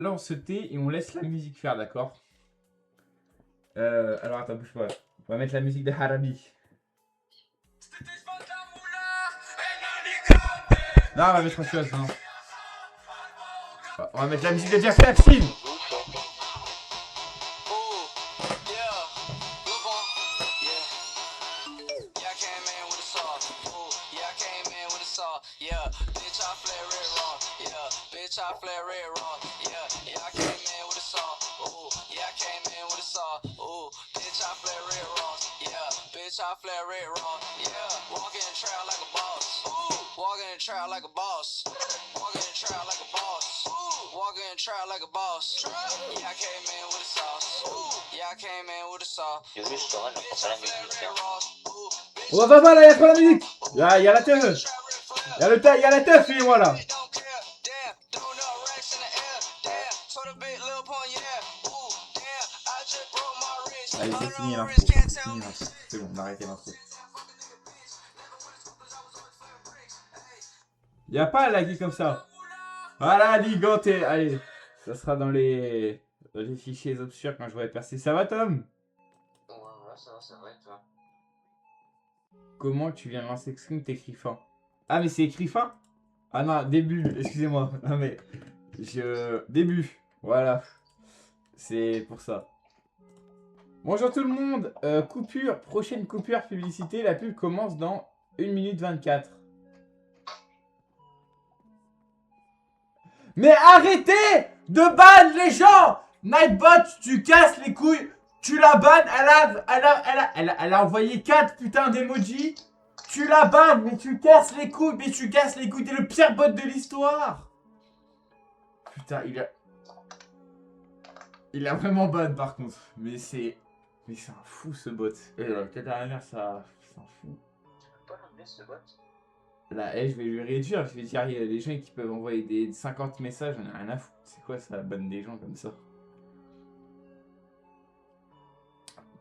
là, on se tait et on laisse la musique faire, d'accord? Alors, attends, bouge pas. On va mettre la musique de Harabi. Non, on va mettre autre chose, non. On va mettre la musique de Jeff Epstein. I flare red raw, yeah. Walking in the trail like a boss. Walking in the trail like a boss. Walking in the trail like a boss. Walking in the trail like a boss. Yeah, I came in with a sauce. Yeah, I came in with a sauce. On va pas là, y'a trop la musique. Y'a la teuf. Y'a la teuf, fais-moi là. Allez, c'est fini l'intro. C'est bon, on a arrêté l'intro. Y'a pas à laguer comme ça. Voilà, liganté. Allez, ça sera dans les fichiers obscurs quand je vais percer. Ça va, Tom? Ouais, ça va, toi. Comment tu viens de lancer Scream, t'écris fin? Ah, mais c'est écrit fin? Ah non, début, excusez-moi. Non, mais. Début. Voilà. C'est pour ça. Bonjour tout le monde, prochaine coupure publicité, la pub commence dans 1 minute 24. Mais arrêtez de ban les gens! Nightbot, tu casses les couilles, tu la bannes, elle a envoyé 4 putains d'emojis, tu la bannes, mais tu casses les couilles, t'es le pire bot de l'histoire! Putain, il a vraiment ban par contre, mais c'est un fou ce bot. Peut-être à la mère, ça. C'est un fou. Tu peux pas l'enlever ce bot? Là, je vais lui réduire. Je vais dire, il y a des gens qui peuvent envoyer des 50 messages. On a rien à foutre. C'est quoi ça, banne des gens comme ça?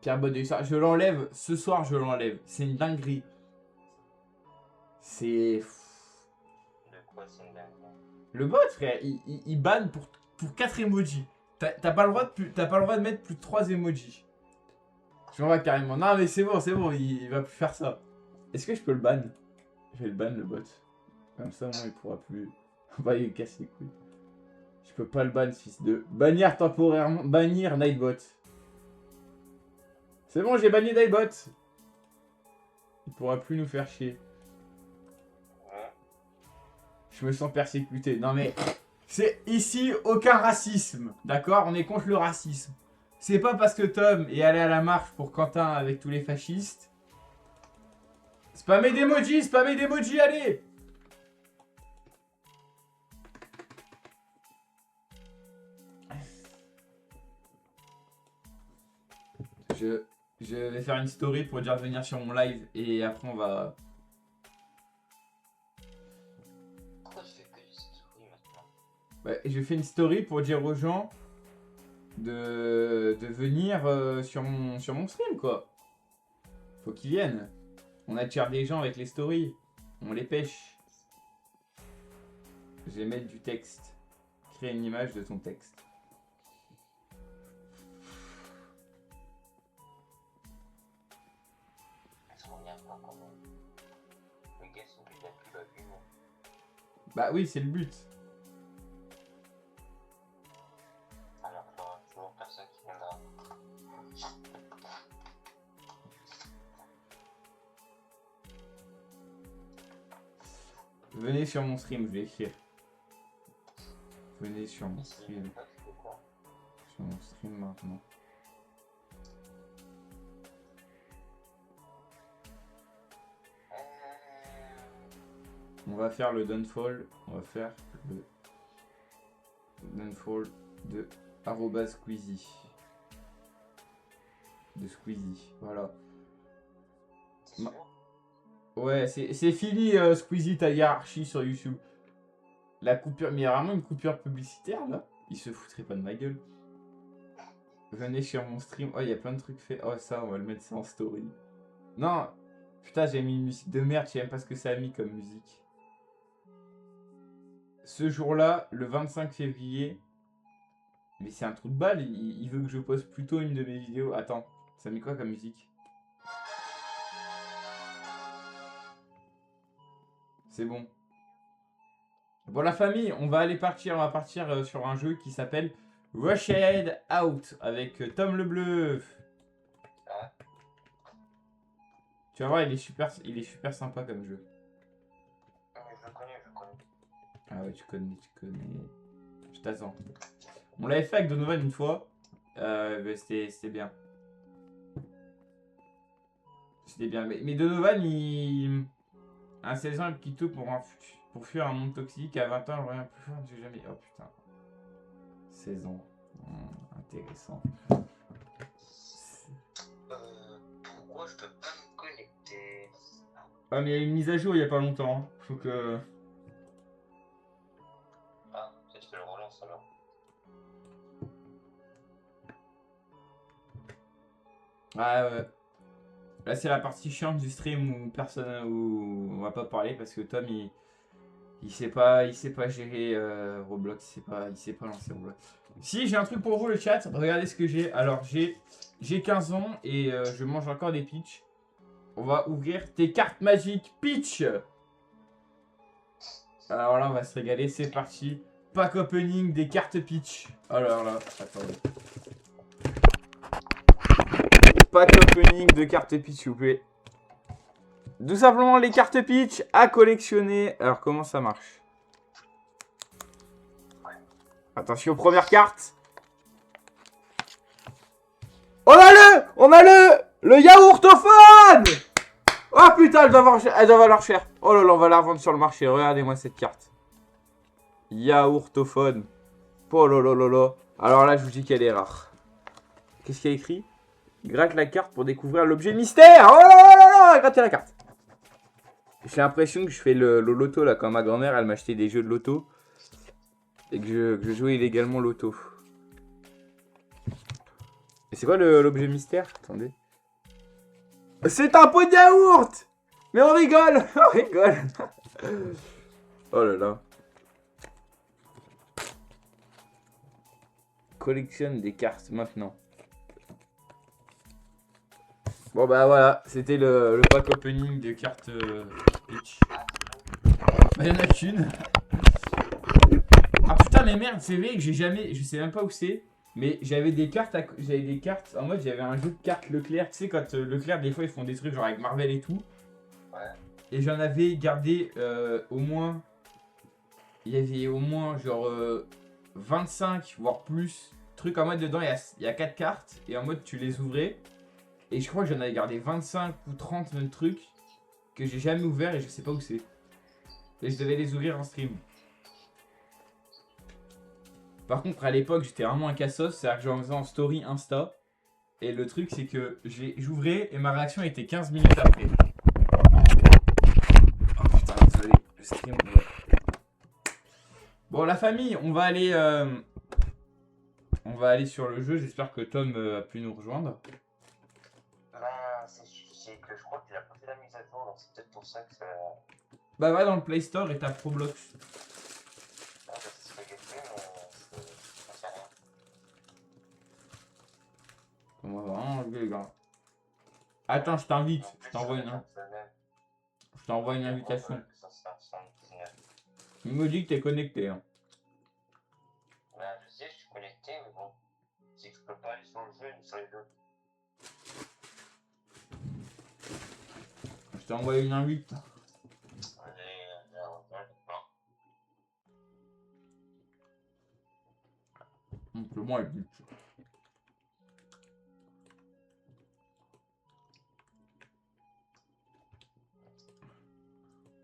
Pierre bot de l'histoire. Je l'enlève. Ce soir, je l'enlève. C'est une dinguerie. C'est. De quoi c'est une dinguerie? Le bot, frère, il banne pour 4 emojis. T'as pas le droit de mettre plus de 3 emojis. Je m'en vais carrément. Non mais c'est bon, il va plus faire ça. Est-ce que je peux le ban? Je vais le ban le bot. Comme ça, moi, il pourra plus. On va lui casser les couilles. Je peux pas le ban, fils de. Bannir temporairement. Bannir Nightbot. C'est bon, j'ai banni Nightbot. Il pourra plus nous faire chier. Je me sens persécuté. Non mais. C'est ici aucun racisme. D'accord? On est contre le racisme. C'est pas parce que Tom est allé à la marche pour Quentin avec tous les fascistes. Spammez d'emoji, allez! Je vais faire une story pour dire de venir sur mon live et après on va... Pourquoi tu fais que des stories maintenant? Ouais, je fais une story pour dire aux gens de venir sur mon stream quoi. Faut qu'ils viennent. On attire des gens avec les stories. On les pêche. Je vais mettre du texte. Créer une image de ton texte. Ça m'énerve pas quand même. Le gars, c'est que la pub à lui, non? Bah oui, c'est le but. Alors, il y aura toujours personne qui viendra. Venez sur mon stream, je vais écrire. Venez sur mon stream. Sur mon stream maintenant. On va faire le downfall. On va faire le downfall de @Squeezie. De Squeezie, voilà. C'est sûr? Ouais, c'est fini Squeezie ta hiérarchie sur YouTube. La coupure, mais il y a vraiment une coupure publicitaire là. Il se foutrait pas de ma gueule. Venez sur mon stream. Oh, il y a plein de trucs faits. Oh, ça, on va le mettre ça en story. Non, putain, j'ai mis une musique de merde. Je sais même pas ce que ça a mis comme musique. Ce jour-là, le 25 février, Mais c'est un trou de balle, il veut que je poste plutôt une de mes vidéos. Attends, ça met quoi comme musique? C'est bon. Bon la famille, on va partir sur un jeu qui s'appelle Rushed Out avec Tom le Bleu. Ah, Tu vas voir, il est super sympa comme jeu. mais je le connais, je le connais. Ah ouais, tu connais. Je t'attends. On l'avait fait avec Donovan une fois. Bah, c'était bien. C'était bien. Mais Donovan, il a 16 ans et petit tout pour fuir un monde toxique. À 20 ans, rien plus fort, j'ai jamais. Oh putain. 16 ans. Intéressant. Pourquoi je peux pas me connecter? Ah, mais il y a une mise à jour il y a pas longtemps. Hein. Faut que. Ah, peut-être que je le relance alors. Ah ouais. Là, c'est la partie chiante du stream où on va pas parler parce que Tom il sait pas gérer Roblox, il sait pas lancer Roblox. Si, j'ai un truc pour vous le chat, regardez ce que j'ai. Alors, j'ai 15 ans et je mange encore des Peach. On va ouvrir tes cartes magiques Peach. Alors là, on va se régaler, c'est parti. Pack opening des cartes Peach. Alors là, attendez. Pack opening de cartes Peach, s'il vous plaît. Tout simplement les cartes Peach à collectionner. Alors, comment ça marche? Attention, première carte. On a le yaourtophone. Oh putain, elle doit valoir cher. Oh là là, on va la revendre sur le marché. Regardez-moi cette carte. Yaourtophone. Oh là là là là. Alors là, je vous dis qu'elle est rare. Qu'est-ce qu'il y a écrit? Gratte la carte pour découvrir l'objet mystère. Oh là là là là, grattez la carte. J'ai l'impression que je fais le loto là, quand ma grand-mère elle m'achetait des jeux de loto. Et que je jouais illégalement au loto. Et c'est quoi l'objet mystère? Attendez. C'est un pot de yaourt! Mais on rigole! On rigole! Oh là là. Collectionne des cartes maintenant. Bon bah voilà, c'était le pack opening de cartes Peach. Bah y'en a qu'une. Ah putain mais merde, c'est vrai que j'ai jamais, je sais même pas où c'est, mais j'avais des cartes en mode j'avais un jeu de cartes Leclerc, tu sais quand Leclerc des fois ils font des trucs genre avec Marvel et tout. Ouais. Et j'en avais gardé au moins, il y avait au moins genre 25 voire plus trucs en mode dedans il y a 4 cartes et en mode tu les ouvrais. Et je crois que j'en avais gardé 25 ou 30 même trucs que j'ai jamais ouvert et je sais pas où c'est. Et je devais les ouvrir en stream. Par contre, à l'époque, j'étais vraiment un cassos, c'est-à-dire que j'en faisais en story Insta. Et le truc, c'est que j'ouvrais et ma réaction était 15 minutes après. Oh putain, désolé, le stream. Ouais. Bon, la famille, on va aller sur le jeu. J'espère que Tom a pu nous rejoindre. Bah, c'est que je crois qu'il a pas fait la mise à jour, donc c'est peut-être pour ça que ça. Bah, va dans le Play Store et tape Roblox. Ah, bah, c'est ce que j'ai fait, mais ça sert à rien. On va vraiment enlever les gars. Attends, je t'invite. Je t'envoie une invitation. Il me dit que t'es connecté. Hein. Bah, je sais, je suis connecté, mais bon. C'est que je peux pas aller sur le jeu ni sur les deux. Je t'ai envoyé une invite. Donc le moi est but.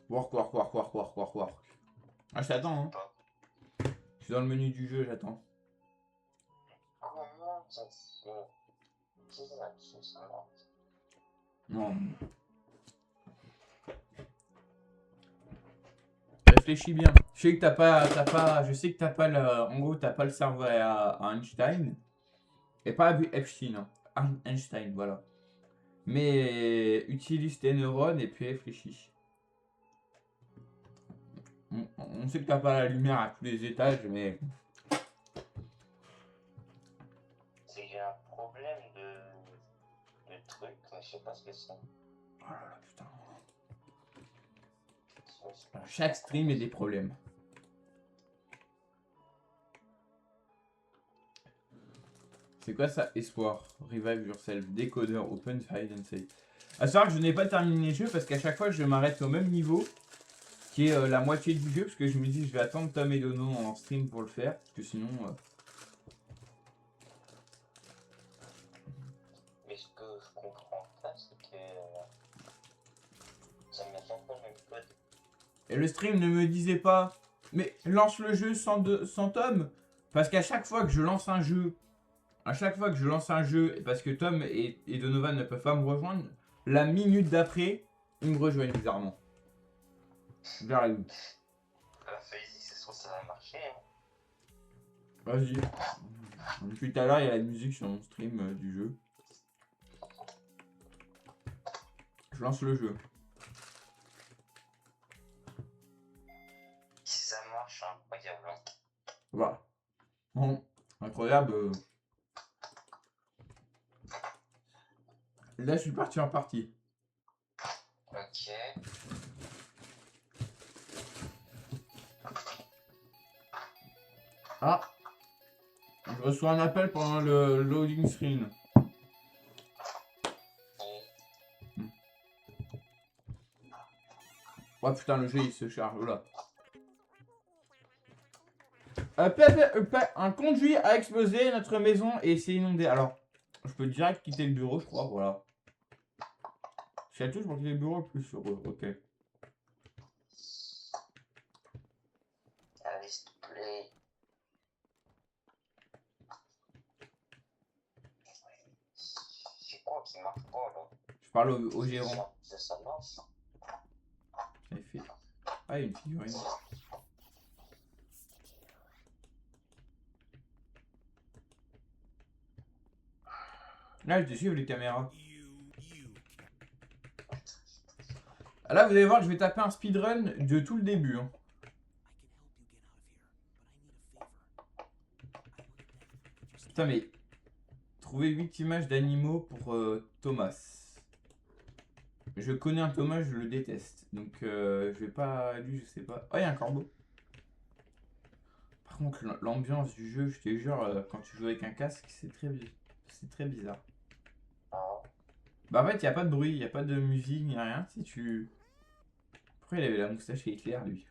Work. Ah, je t'attends, hein. Je suis dans le menu du jeu, j'attends. Non. Réfléchis bien. Je sais que t'as pas le, en gros, t'as pas le cerveau à Einstein. Et pas à Epstein, hein. Einstein, voilà. Mais utilise tes neurones et puis réfléchis. On sait que t'as pas la lumière à tous les étages, mais... C'est que j'ai un problème de truc, mais je sais pas ce que c'est. Oh là là, putain. Chaque stream a des problèmes. C'est quoi ça? Espoir, revive yourself, décodeur, open, hide and save. À savoir que je n'ai pas terminé le jeu parce qu'à chaque fois je m'arrête au même niveau, qui est la moitié du jeu, parce que je me dis je vais attendre Tom et Dono en stream pour le faire, parce que sinon... Mais ce que je comprends pas, c'est que ça me met chaque fois le même code. Et le stream ne me disait pas, mais lance le jeu sans Tom, parce qu'à chaque fois que je lance un jeu, et parce que Tom et Donovan ne peuvent pas me rejoindre, la minute d'après, ils me rejoignent bizarrement. J'arrive. Fais-y, c'est sûr que ça va marcher. Hein. Vas-y. Depuis tout à l'heure, il y a la musique sur mon stream du jeu. Je lance le jeu. Si ça marche, incroyable. Hein. Voilà. Bon, incroyable. Là, je suis parti en partie. Ok. Ah. Je reçois un appel pendant le loading screen. Oh putain, le jeu il se charge là. Un conduit a explosé, notre maison et s'est inondée. Alors, je peux direct quitter le bureau, je crois, voilà. Si à tout, je peux quitter le bureau le plus heureux, ok. Allez, s'il te plaît. C'est quoi qui marche pas là? Je parle au gérant. Ça marche. Il fait... Ah, il y a une figurine. Là, je te suivre les caméras. Ah, là, vous allez voir que je vais taper un speedrun de tout le début. Hein. Putain, mais... Trouver 8 images d'animaux pour Thomas. Je connais un Thomas, je le déteste. Donc, je vais pas... Lui, je sais pas. Oh, il y a un corbeau. Par contre, l'ambiance du jeu, je te jure, quand tu joues avec un casque, c'est très bizarre. Bah en fait, il n'y a pas de bruit, il n'y a pas de musique, ni rien. Si tu... Pourquoi il avait la moustache éclair, lui?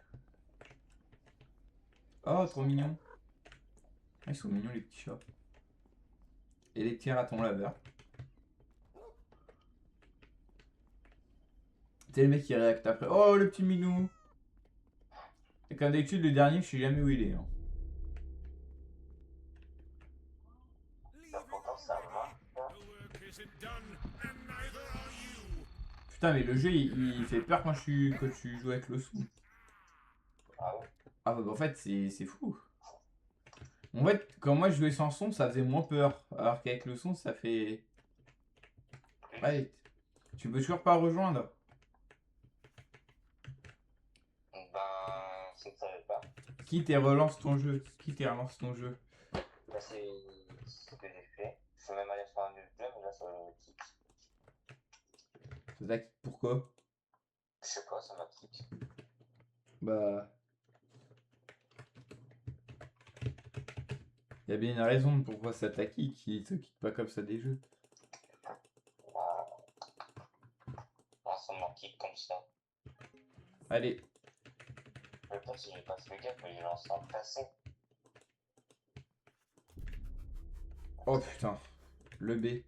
Oh, trop mignon. Ah, ils sont mignons, les petits chats. Et les petits ratons laveurs. C'est le mec qui réacte après. Oh, le petit minou. Et comme d'habitude, le dernier, je sais jamais où il est. Hein. Pourtant, ça marche. Putain, mais le jeu, il fait peur quand tu joues avec le son. Ah ouais? Ah bah en fait, c'est fou. En fait, quand moi je jouais sans son, ça faisait moins peur. Alors qu'avec le son, ça fait... Ouais, tu peux toujours pas rejoindre. Ben, je ne savais pas. Quitte et relance ton jeu. Quitte et relance ton jeu. Ben, c'est ce que j'ai fait. Je peux même aller sur un autre jeu, mais là, ça me kick. Ça kick pourquoi? Je sais pas, ça m'a kick. Bah... Il y a bien une raison de pourquoi ça t'a kick. Il se kick pas comme ça des jeux. Ah, ça m'a kick comme ça. Allez. Le point, si j'ai pas fait gaffe, mais j'ai lancé en passé. Oh putain. Le B.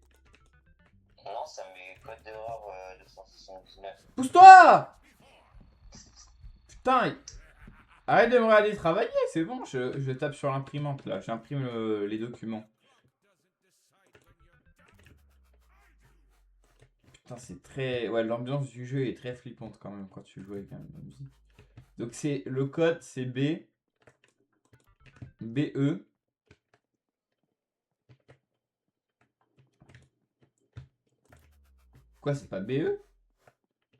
Non, ça met code d'erreur 279. Pousse-toi! Putain! Arrête de me regarder travailler, c'est bon, je tape sur l'imprimante là, j'imprime les documents. Putain, c'est très... Ouais, l'ambiance du jeu est très flippante quand même quand tu joues avec la musique. Donc c'est le code, c'est B, BE. Quoi, c'est pas BE?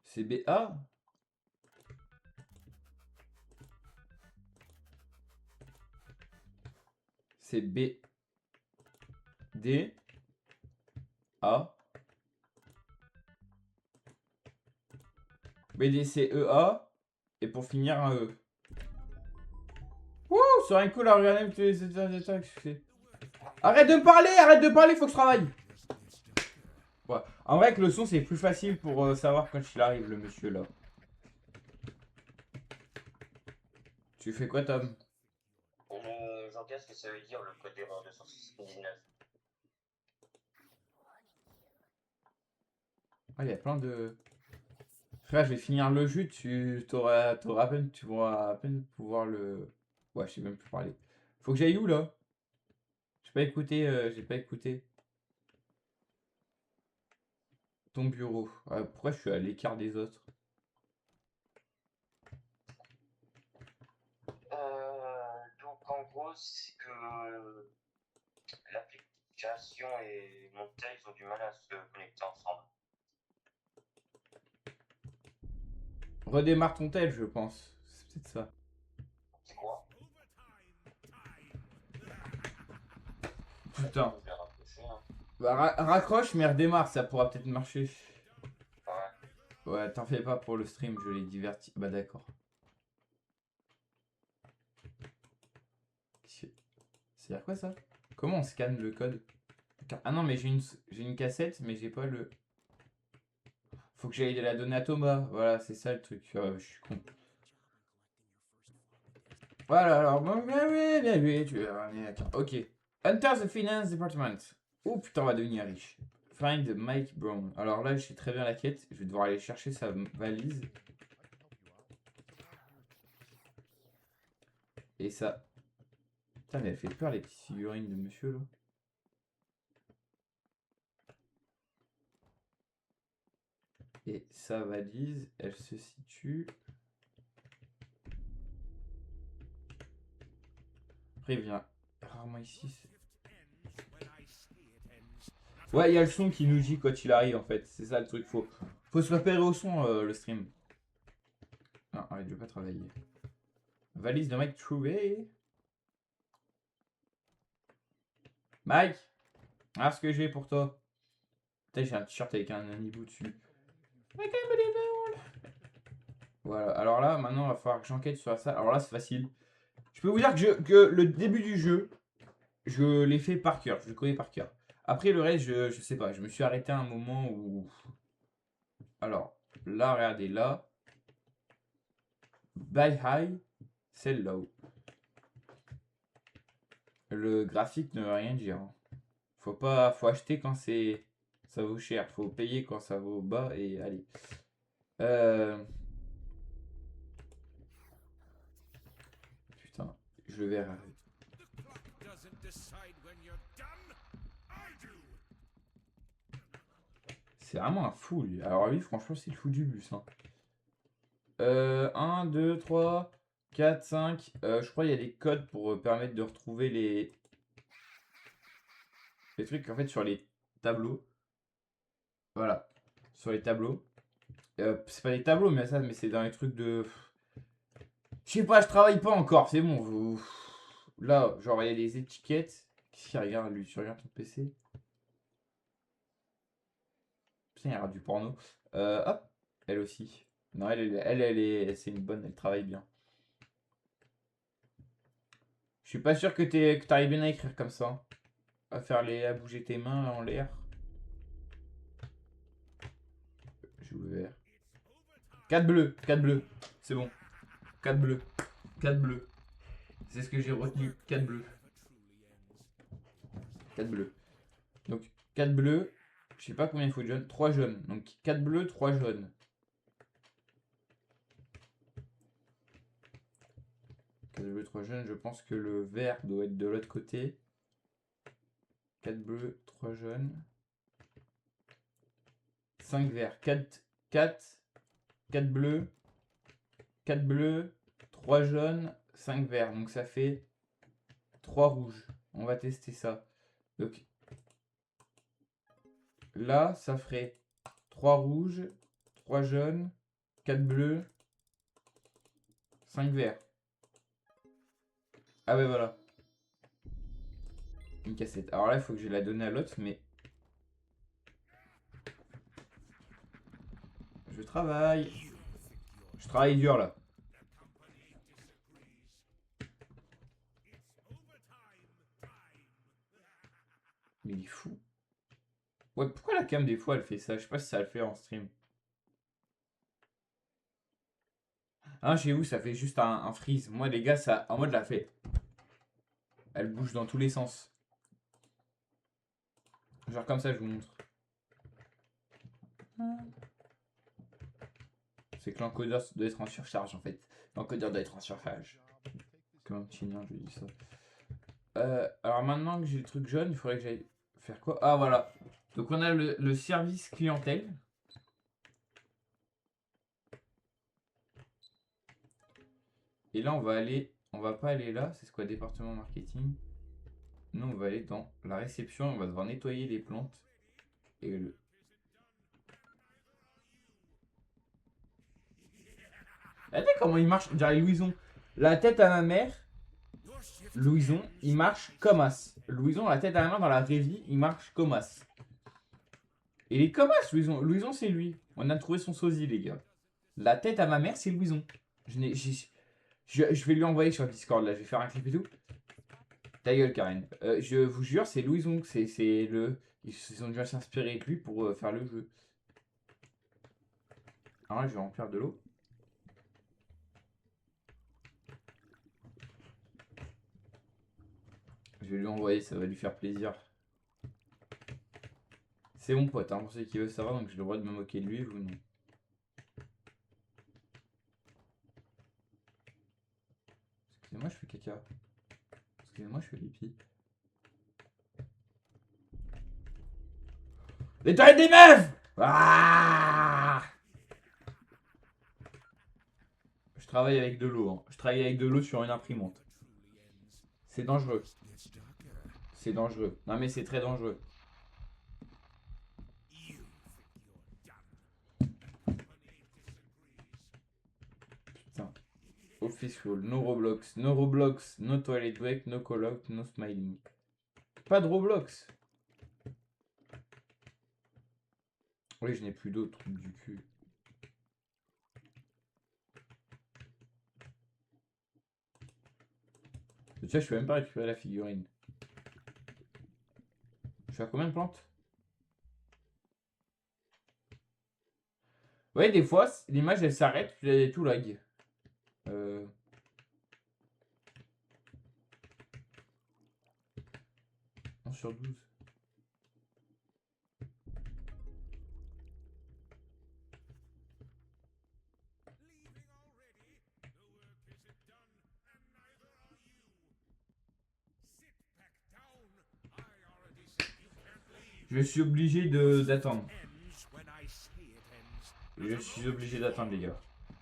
C'est BA? C'est B. D, A, B, D, C, E, A, et pour finir un E. Wouh, c'est un coup là, regardez tous les états que je fais. Arrête de me parler, faut que je travaille. Ouais. En vrai que le son c'est plus facile pour savoir quand il arrive le monsieur là. Tu fais quoi Tom? Je regarde ce que ça veut dire le code d'erreur 279. Ah, il y a plein de... Frère, je vais finir le jeu, t'auras à peine, tu pourras à peine pouvoir le... Ouais, je sais même plus parler. Faut que j'aille où là? J'ai pas écouté ton bureau. Pourquoi je suis à l'écart des autres? Donc en gros, c'est que l'application et mon tel ils ont du mal à se connecter ensemble. Redémarre ton tel, je pense. C'est peut-être ça. C'est quoi? Putain. Je vais rapprocher, hein. Bah, raccroche, mais redémarre, ça pourra peut-être marcher. Ouais. Ouais, t'en fais pas pour le stream, je l'ai diverti. Bah d'accord. C'est-à-dire quoi ça? Comment on scanne le code? Ah non, mais j'ai une cassette, mais j'ai pas le... Faut que j'aille la donner à Thomas. Voilà, c'est ça le truc. Je suis con. Voilà, alors, bien, tu on est d'accord. Ok. Enter the Finance Department. Oh putain, on va devenir riche. Find Mike Brown. Alors là, je sais très bien la quête. Je vais devoir aller chercher sa valise. Et ça. Putain, mais elle fait peur, les petites figurines de monsieur là. Et sa valise, elle se situe. Après, il vient rarement ici. Ouais, il y a le son qui nous dit quand il arrive en fait. C'est ça le truc. Faut se repérer au son le stream. Non, arrête, je vais pas travailler. Valise de Mike trouvée. Mike, regarde ce que j'ai pour toi. Putain, j'ai un t-shirt avec un amiibo dessus. Voilà, alors là, maintenant, il va falloir que j'enquête sur ça. Alors là, c'est facile. Je peux vous dire que le début du jeu, je l'ai fait par cœur. Je le connais par cœur. Après, le reste, je sais pas. Je me suis arrêté à un moment où... Alors, là, regardez, là. Buy high, sell low. Le graphique ne veut rien dire. Faut acheter quand ça vaut cher. Faut payer quand ça vaut bas et allez. Putain, je le verrai. C'est vraiment un fou lui. Alors lui, franchement, c'est le fou du bus. Hein. 1, 2, 3, 4, 5. Je crois qu'il y a des codes pour permettre de retrouver les trucs en fait sur les tableaux. Voilà. Sur les tableaux. C'est pas des tableaux, mais ça, mais c'est dans les trucs de. Je sais pas, je travaille pas encore, c'est bon. Là, genre, il y a des étiquettes. Qu'est-ce qu'il regarde lui? Tu regardes ton PC? Putain, il regarde du porno. Hop, elle aussi. Non, c'est une bonne, elle travaille bien. Je suis pas sûr que t'arrives bien à écrire comme ça. Hein. À bouger tes mains en l'air. J'ai ouvert. 4 bleus, 4 bleus. C'est bon. 4 bleus. 4 bleus. C'est ce que j'ai retenu. 4 bleus. 4 bleus. Donc 4 bleus. Je sais pas combien il faut de jaunes. 3 jaunes. Donc 4 bleus, 3 jaunes. 4 bleus, 3 jaunes. Je pense que le vert doit être de l'autre côté. 4 bleus, 3 jaunes. 5 verts. 4 bleus. 4 bleus. 3 jaunes. 5 verts. Donc ça fait 3 rouges. On va tester ça. Donc là, ça ferait 3 rouges, 3 jaunes, 4 bleus, 5 verts. Ah ouais, voilà. Une cassette. Alors là, il faut que je la donne à l'autre, mais... Je travaille. Je travaille dur, là. Mais il est fou. Ouais, pourquoi la cam, des fois, elle fait ça? Je sais pas si ça le fait en stream. Ah, chez vous, ça fait juste un freeze. Moi, les gars, ça, en mode, la fait. Elle bouge dans tous les sens. Genre comme ça, je vous montre. C'est que l'encodeur doit être en surcharge, en fait. L'encodeur doit être en surcharge. Comme un petit nain, je dis ça. Alors maintenant que j'ai le truc jaune, il faudrait que j'aille faire quoi? Ah, voilà. Donc on a le service clientèle. Et là, on va aller... On va pas aller là. C'est quoi, département marketing? Non, on va aller dans la réception. On va devoir nettoyer les plantes. Et le... Regardez comment il marche. Dirait Louison. La tête à ma mère. Louison, il marche comme as. Louison, la tête à la main dans la vraie vie, il marche comme as. Et il est comme as, Louison. Louison, c'est lui. On a trouvé son sosie, les gars. La tête à ma mère, c'est Louison. Je vais lui envoyer sur Discord, là. Je vais faire un clip et tout. Ta gueule, Karen. Je vous jure, c'est Louison. C'est le... Ils ont dû s'inspirer de lui pour faire le jeu. Alors là, je vais remplir de l'eau. Je vais lui envoyer, ça va lui faire plaisir. C'est mon pote, hein, pour ceux qui veulent savoir, donc j'ai le droit de me moquer de lui, vous non. Excusez-moi, je fais caca. Excusez-moi, je fais pipi. Les toilettes des meufs! Ah! Je travaille avec de l'eau, hein. Je travaille avec de l'eau sur une imprimante. C'est dangereux. C'est dangereux. Non mais c'est très dangereux. Putain. Official, no Roblox, no Roblox, no toilet break, no call out, no smiling. Pas de Roblox. Oui, je n'ai plus d'eau, truc du cul. Tu vois, je peux même pas récupérer la figurine. Je suis à combien de plantes? Ouais, des fois, l'image elle s'arrête, puis elle est tout lag. 1 sur 12. Je suis obligé d'attendre. Je suis obligé d'attendre, les gars.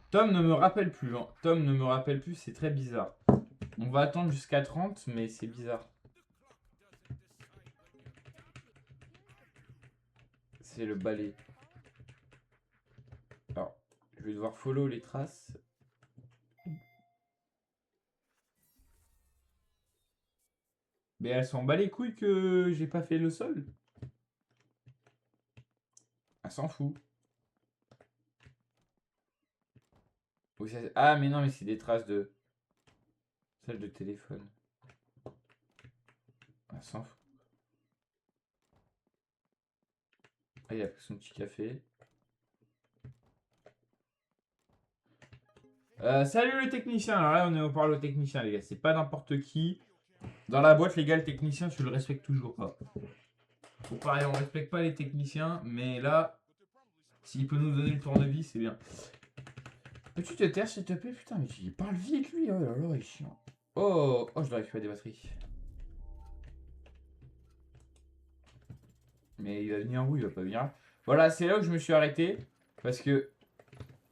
Tom ne me rappelle plus. Hein. Tom ne me rappelle plus, c'est très bizarre. On va attendre jusqu'à 30, mais c'est bizarre. C'est le balai. Alors, je vais devoir follow les traces. Mais elles s'en bat les couilles que j'ai pas fait le sol. Elle s'en fout. Oui, ah, mais non, mais c'est des traces de... Celle de téléphone. Elle s'en fout. Ah, il a pris son petit café. Salut le technicien. Alors là, on parle au technicien, les gars. C'est pas n'importe qui. Dans la boîte, les gars, le technicien, tu le respectes toujours pas. Faut pareil, on respecte pas les techniciens, mais là, s'il peut nous donner le tournevis, c'est bien. Peux-tu te taire, s'il te plaît? Putain, mais il parle vite, lui. Oh là là, il est chiant. Oh, je dois récupérer des batteries. Mais il va venir où? Il va pas venir. Voilà, c'est là où je me suis arrêté. Parce que,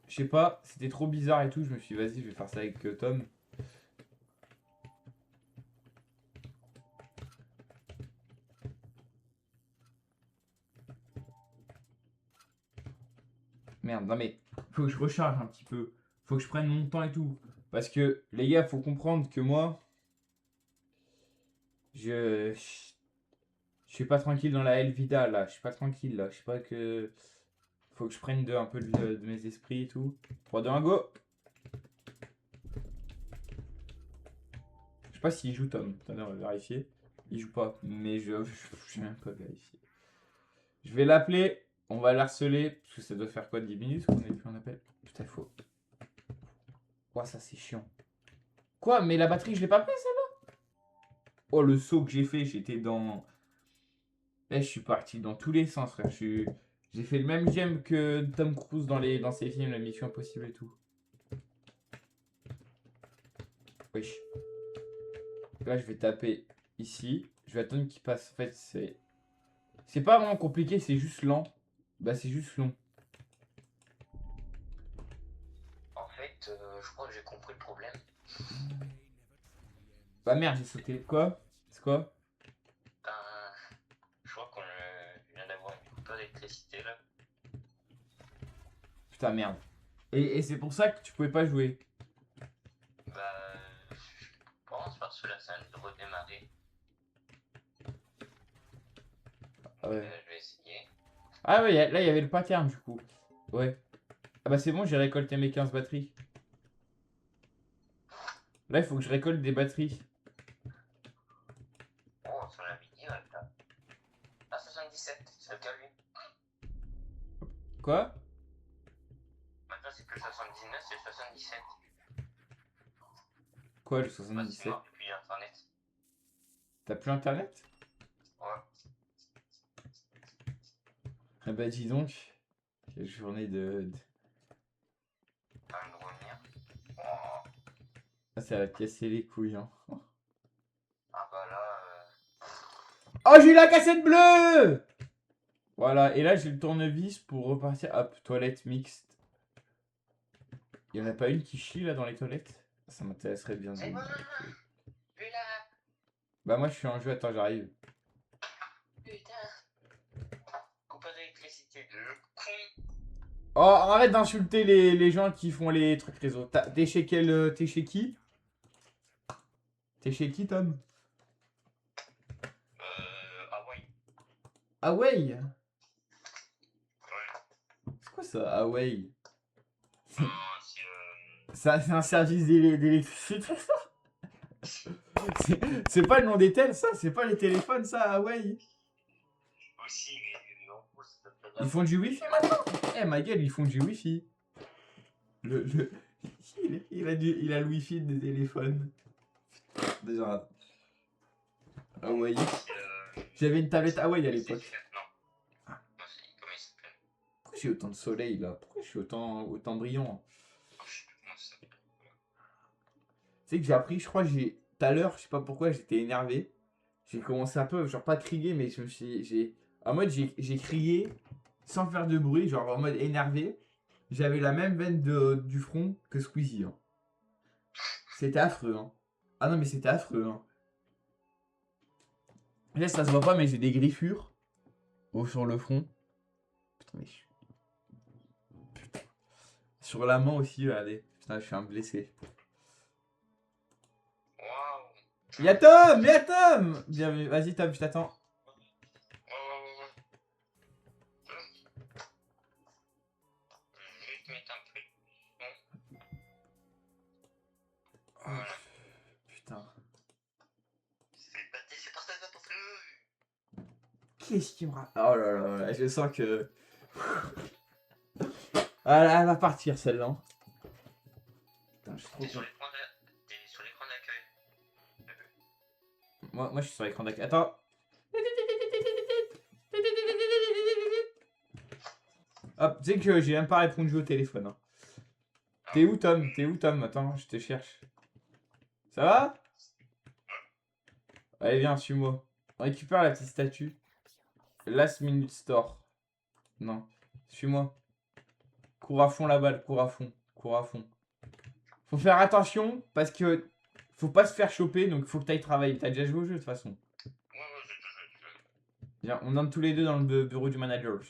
je sais pas, c'était trop bizarre et tout. Je me suis dit, vas-y, je vais faire ça avec Tom. Merde, non mais, faut que je recharge un petit peu. Faut que je prenne mon temps et tout. Parce que, les gars, faut comprendre que moi, Je suis pas tranquille dans la Elvida là. Je suis pas tranquille là. Je sais pas que. Faut que je prenne un peu de mes esprits et tout. 3, 2, 1, go! Je sais pas s'il joue Tom. Attendez, on va vérifier. Il joue pas. Mais je vais même pas vérifier. Je vais l'appeler. On va l'harceler. Parce que ça doit faire quoi, 10 minutes qu'on ait plus un appel? Putain, faux. Ouah, ça c'est chiant. Quoi? Mais la batterie, je l'ai pas prise celle-là? Oh, le saut que j'ai fait, j'étais dans. Là, je suis parti dans tous les sens, frère. J'ai fait le même gemme que Tom Cruise dans ses films, la Mission Impossible et tout. Wesh. Là, je vais taper ici. Je vais attendre qu'il passe. En fait, c'est. C'est pas vraiment compliqué, c'est juste lent. Bah, c'est juste long. En fait, je crois que j'ai compris le problème. Bah merde, j'ai sauté. Quoi? C'est quoi? Ben, je crois qu'on vient d'avoir une coupure d'électricité là. Putain, merde. Et c'est pour ça que tu pouvais pas jouer. Bah, je pense parce que là ça vient de redémarrer. Ah ouais. Je vais essayer. Ah ouais, là, il y avait le pattern du coup. Ouais. Ah bah c'est bon, j'ai récolté mes 15 batteries. Là, il faut que je récolte des batteries. Oh, sur la vidéo là. Ah, 77, c'est le cas lui. Quoi? Maintenant c'est plus 79, c'est 77. Quoi, le Bah, c'est 77? mort depuis internet. T'as plus internet? Ouais. Ah bah dis donc. Quelle journée de... Quand même de revenir. Oh. Ah, ça va te casser les couilles, hein. Ah bah là. Oh, j'ai eu la cassette bleue! Voilà, et là j'ai le tournevis pour repartir. Hop, toilette mixte. Il y en a pas une qui chie là dans les toilettes? Ça m'intéresserait bien. C'est moi. Plus là. Bah moi je suis en jeu, attends, j'arrive. Putain. Coupure d'électricité de con. Oh, arrête d'insulter les gens qui font les trucs réseau. T'es chez quel... T'es chez qui? T'es chez qui, Tom? Hawaii. Huawei? Ouais. C'est quoi ça, Huawei? Non, Ça, c'est un service d'électricité, ça? C'est pas le nom des tels, ça? C'est pas les téléphones, ça, Huawei? aussi, mais non, ça peut Ils font du wifi maintenant? Eh, ma gueule, ils font du wifi. Il a le wifi des téléphones. Déjà. Huawei. J'avais une tablette Huawei à l'époque. Non. Non, c'est comment il s'appelle? Pourquoi j'ai autant de soleil là? Pourquoi je suis autant brillant? Je sais plus comment ça s'appelle. Tu sais que j'ai appris, je crois, tout à l'heure, je sais pas pourquoi, j'étais énervé. J'ai commencé un peu, genre pas crier, mais en mode, j'ai crié sans faire de bruit, genre en mode énervé. J'avais la même veine du front que Squeezie. Hein. C'était affreux. Hein. Ah non, mais c'était affreux. Hein. Là, ça se voit pas, mais j'ai des griffures sur le front. Putain, mais Putain. Sur la main aussi, regardez. Putain, je suis un blessé. Waouh. Y'a Tom! Bienvenue, vas-y Tom, je t'attends. Je vais te mettre un peu. Oh, putain. C'est pour ça que ton feu. Qu'est-ce qui me rappelle? Oh là là là, je sens que... Ah, elle va partir celle-là. Putain, je suis trop T'es sur con. l'écran d'accueil. Moi je suis sur l'écran d'accueil. Attends. Hop, tu sais que j'ai même pas répondu au téléphone. Hein. T'es où Tom? Attends, je te cherche. Ça va? Allez, viens, suis-moi. On récupère la petite statue. Last Minute Store. Non, suis-moi. Cours à fond la balle, cours à fond. Faut faire attention parce que faut pas se faire choper, donc faut que t'ailles travailler. T'as déjà joué au jeu de toute façon. Viens, on entre tous les deux dans le bureau du manager.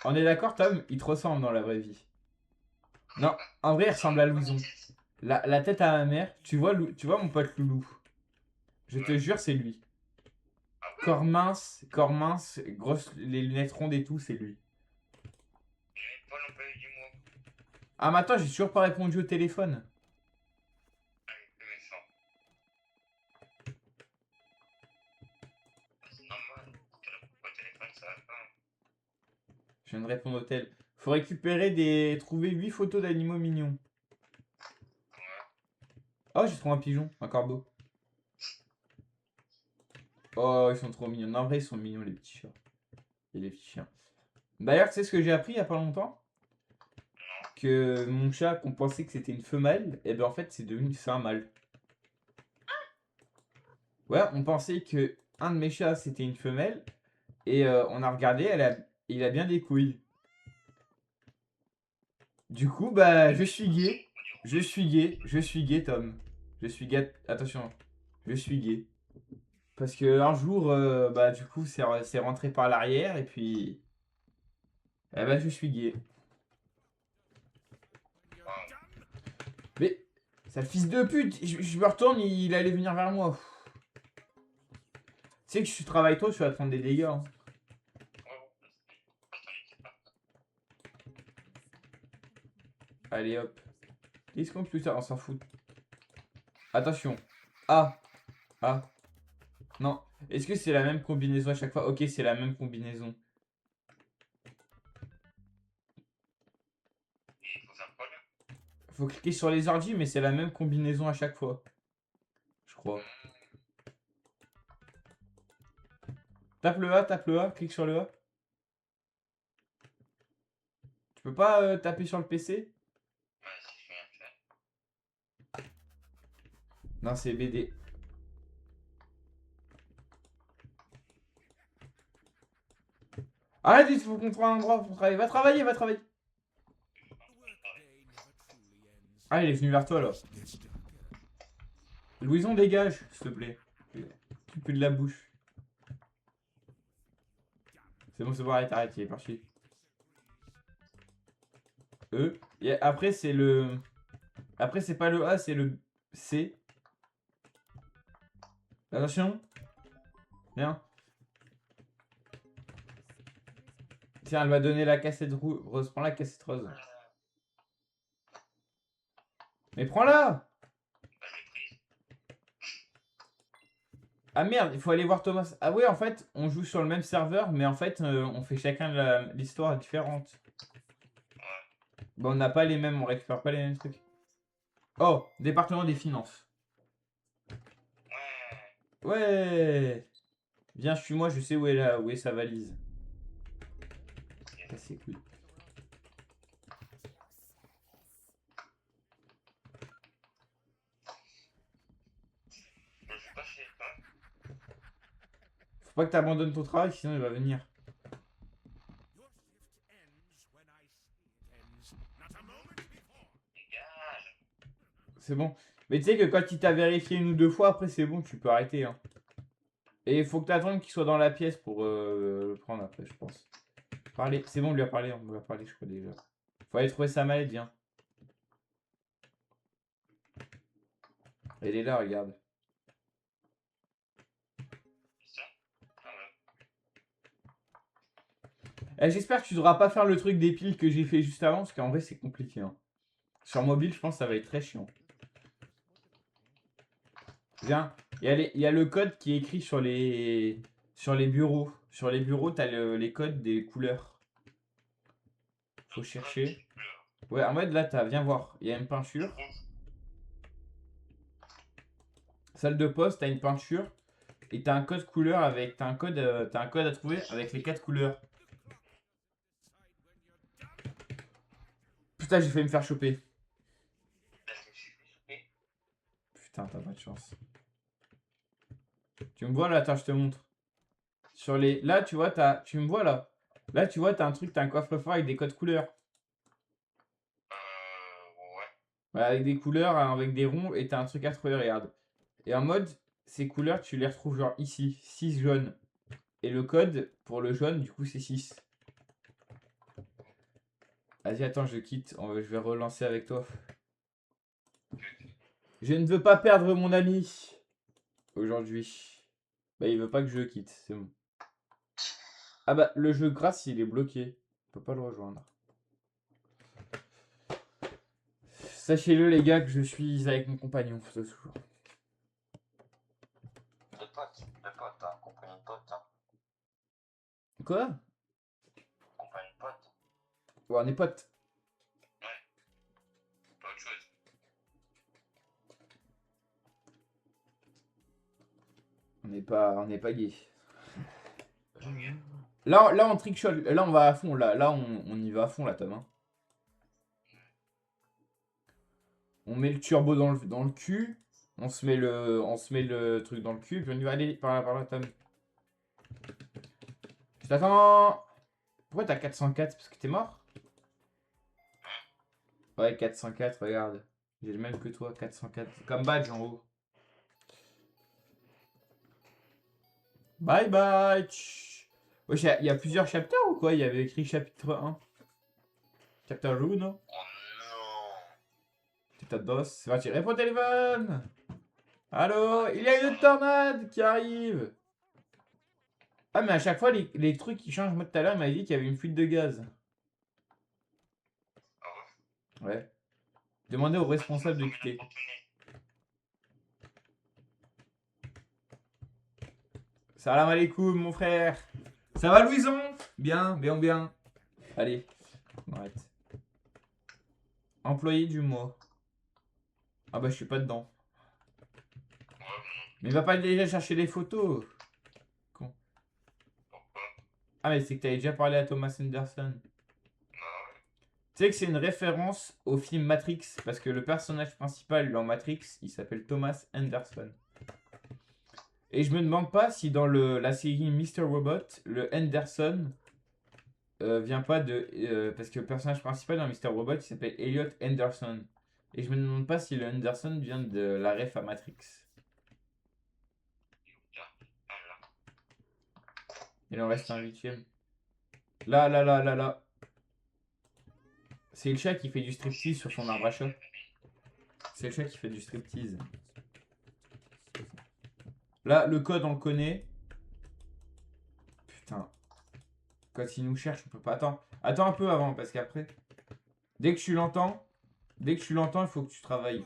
On est d'accord, Tom? Il te ressemble dans la vraie vie. Non, en vrai, il ressemble à Louison. La tête à ma mère. Tu vois mon pote Loulou? Je te jure, c'est lui. Ah ouais? Corps mince, grosse, les lunettes rondes et tout, c'est lui. Il n'est pas l'employé du mois. Ah, mais attends, j'ai toujours pas répondu au téléphone. Avec le méchant. C'est normal. Tu réponds pas au téléphone, ça va pas. Je viens de répondre au tel. Faut récupérer trouver 8 photos d'animaux mignons. Ouais. Oh, j'ai trouvé un pigeon, un corbeau. Oh, ils sont trop mignons. Non, en vrai, ils sont mignons, les petits chats. Et les petits chiens. D'ailleurs, tu sais ce que j'ai appris il y a pas longtemps? Que mon chat, qu'on pensait que c'était une femelle, et ben en fait, c'est un mâle. Ouais, on pensait que un de mes chats, c'était une femelle, et on a regardé, il a bien des couilles. Du coup, bah, je suis gay. Je suis gay. Je suis gay, Tom. Je suis gay. Attention. Je suis gay. Parce que un jour, bah, du coup, c'est rentré par l'arrière, et puis. Eh ben, je suis gay. Mais. Sale fils de pute! Je me retourne, il allait venir vers moi. Tu sais que je travaille tôt, je vais prendre des dégâts. Hein. Allez hop. 10 secondes plus tard, on s'en fout. Attention. Ah. Ah. Non. Est-ce que c'est la même combinaison à chaque fois? Ok, c'est la même combinaison. Faut cliquer sur les ordi, mais c'est la même combinaison à chaque fois. Je crois. Tape le A, clique sur le A. Tu peux pas taper sur le PC? Non, c'est BD. Arrête, il faut qu'on trouve un endroit pour travailler. Va travailler, va travailler. Ah, il est venu vers toi là. Louison, dégage, s'il te plaît. Tu pues de la bouche. C'est bon, arrête, il est parti. E. Et après, c'est le. Après, c'est pas le A, c'est le C. Attention. Bien. Tiens, elle va donner la cassette rose. Prends la cassette rose. Mais prends-la! Ah merde, il faut aller voir Thomas. Ah ouais, en fait, on joue sur le même serveur, mais en fait, on fait chacun l'histoire différente. Bon, on n'a pas les mêmes, on récupère pas les mêmes trucs. Oh, département des finances. Ouais! Viens, suis-moi, je sais où est sa valise. Ça, c'est cool. Faut pas que t'abandonnes ton travail, sinon il va venir. C'est bon. Mais tu sais que quand il t'a vérifié une ou deux fois, après c'est bon, tu peux arrêter. Hein. Et il faut que t'attendes qu'il soit dans la pièce pour le prendre après, je pense. Parler. C'est bon, on lui a parlé, je crois déjà. Faut aller trouver sa mallette, viens. Elle est là, regarde. Eh, j'espère que tu devras pas faire le truc des piles que j'ai fait juste avant, parce qu'en vrai c'est compliqué. Hein. Sur mobile, je pense que ça va être très chiant. Viens, il y a le code qui est écrit sur les bureaux. Sur les bureaux, t'as les codes des couleurs. Faut chercher. Ouais, en mode là, viens voir. Il y a une peinture. Salle de poste, t'as une peinture. Et t'as un code couleur avec. T'as un code à trouver avec les 4 couleurs. Putain, j'ai failli me faire choper. Putain, t'as pas de chance. Tu me vois là, attends, je te montre. Sur les. Là, tu vois, tu me vois là. Là, tu vois, t'as un coffre-fort avec des codes couleurs. Ouais, avec des couleurs, hein, avec des ronds, et t'as un truc à trouver, regarde. Et en mode, ces couleurs, tu les retrouves genre ici, 6 jaunes. Et le code pour le jaune, du coup, c'est 6. Vas-y, attends, je quitte. Je vais relancer avec toi. Je ne veux pas perdre mon ami. aujourd'hui. Bah, il veut pas que je le quitte, c'est bon. Ah bah, le jeu grâce, il est bloqué. On peut pas le rejoindre. Sachez-le, les gars, que je suis avec mon compagnon, ce jour. De pote, hein, compagnie de pote, hein. Quoi? Compagnie de pote, Ouais, on est potes. pas autre chose. On n'est pas gay. Là, on trickshot. Là, on va à fond. Là, on y va à fond, là, Tom. Hein. On met le turbo dans le cul. On se met le truc dans le cul. Puis on y va aller par là, Tom. Je t'attends. Pourquoi t'as 404? Parce que t'es mort? Ouais, 404, regarde. J'ai le même que toi, 404. Comme badge en haut. Bye bye. Wesh, il y a plusieurs chapters ou quoi? Il y avait écrit chapitre 1. Chapter 1, non? Oh non. Putain de boss. C'est parti, réponds au téléphone. Allô? Il y a une tornade qui arrive. Ah, mais à chaque fois, les trucs qui changent. Moi, tout à l'heure, il m'a dit qu'il y avait une fuite de gaz. Ah ouais? Ouais. Demandez au responsable de quitter. Salam alaikum, mon frère. Ça va, Louison? Bien, bien, bien. Allez, on arrête. Employé du mois. Ah bah, je suis pas dedans. Mais il va pas déjà chercher les photos. Con. Pourquoi? Ah, mais c'est que t'avais déjà parlé à Thomas Anderson. Ah ouais. Tu sais que c'est une référence au film Matrix, parce que le personnage principal dans Matrix, il s'appelle Thomas Anderson. Et je me demande pas si dans la série Mr. Robot, le Anderson vient pas de... parce que le personnage principal dans Mr. Robot, il s'appelle Elliot Anderson. Et je me demande pas si le Anderson vient de la ref à Matrix. Ah là. Il en reste un huitième. Là, là, là, là, là. C'est le chat qui fait du striptease sur son arbre à chat. C'est le chat qui fait du striptease. Là, le code, on le connaît. Putain. Quand il nous cherche, on peut pas. Attends un peu avant, parce qu'après... Dès que tu l'entends, il faut que tu travailles.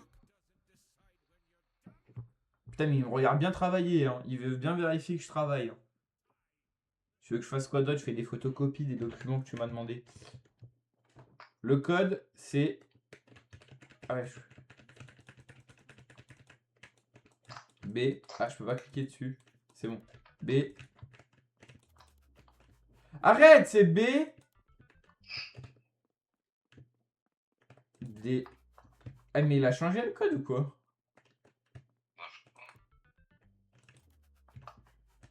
Putain, mais il me regarde bien travailler, hein. Il veut bien vérifier que je travaille. Hein. Tu veux que je fasse quoi d'autre? Je fais des photocopies des documents que tu m'as demandé. Le code, c'est... Ah ouais, B. Ah, je peux pas cliquer dessus. C'est bon. B. Arrête, c'est B. D. Ah, mais il a changé le code ou quoi?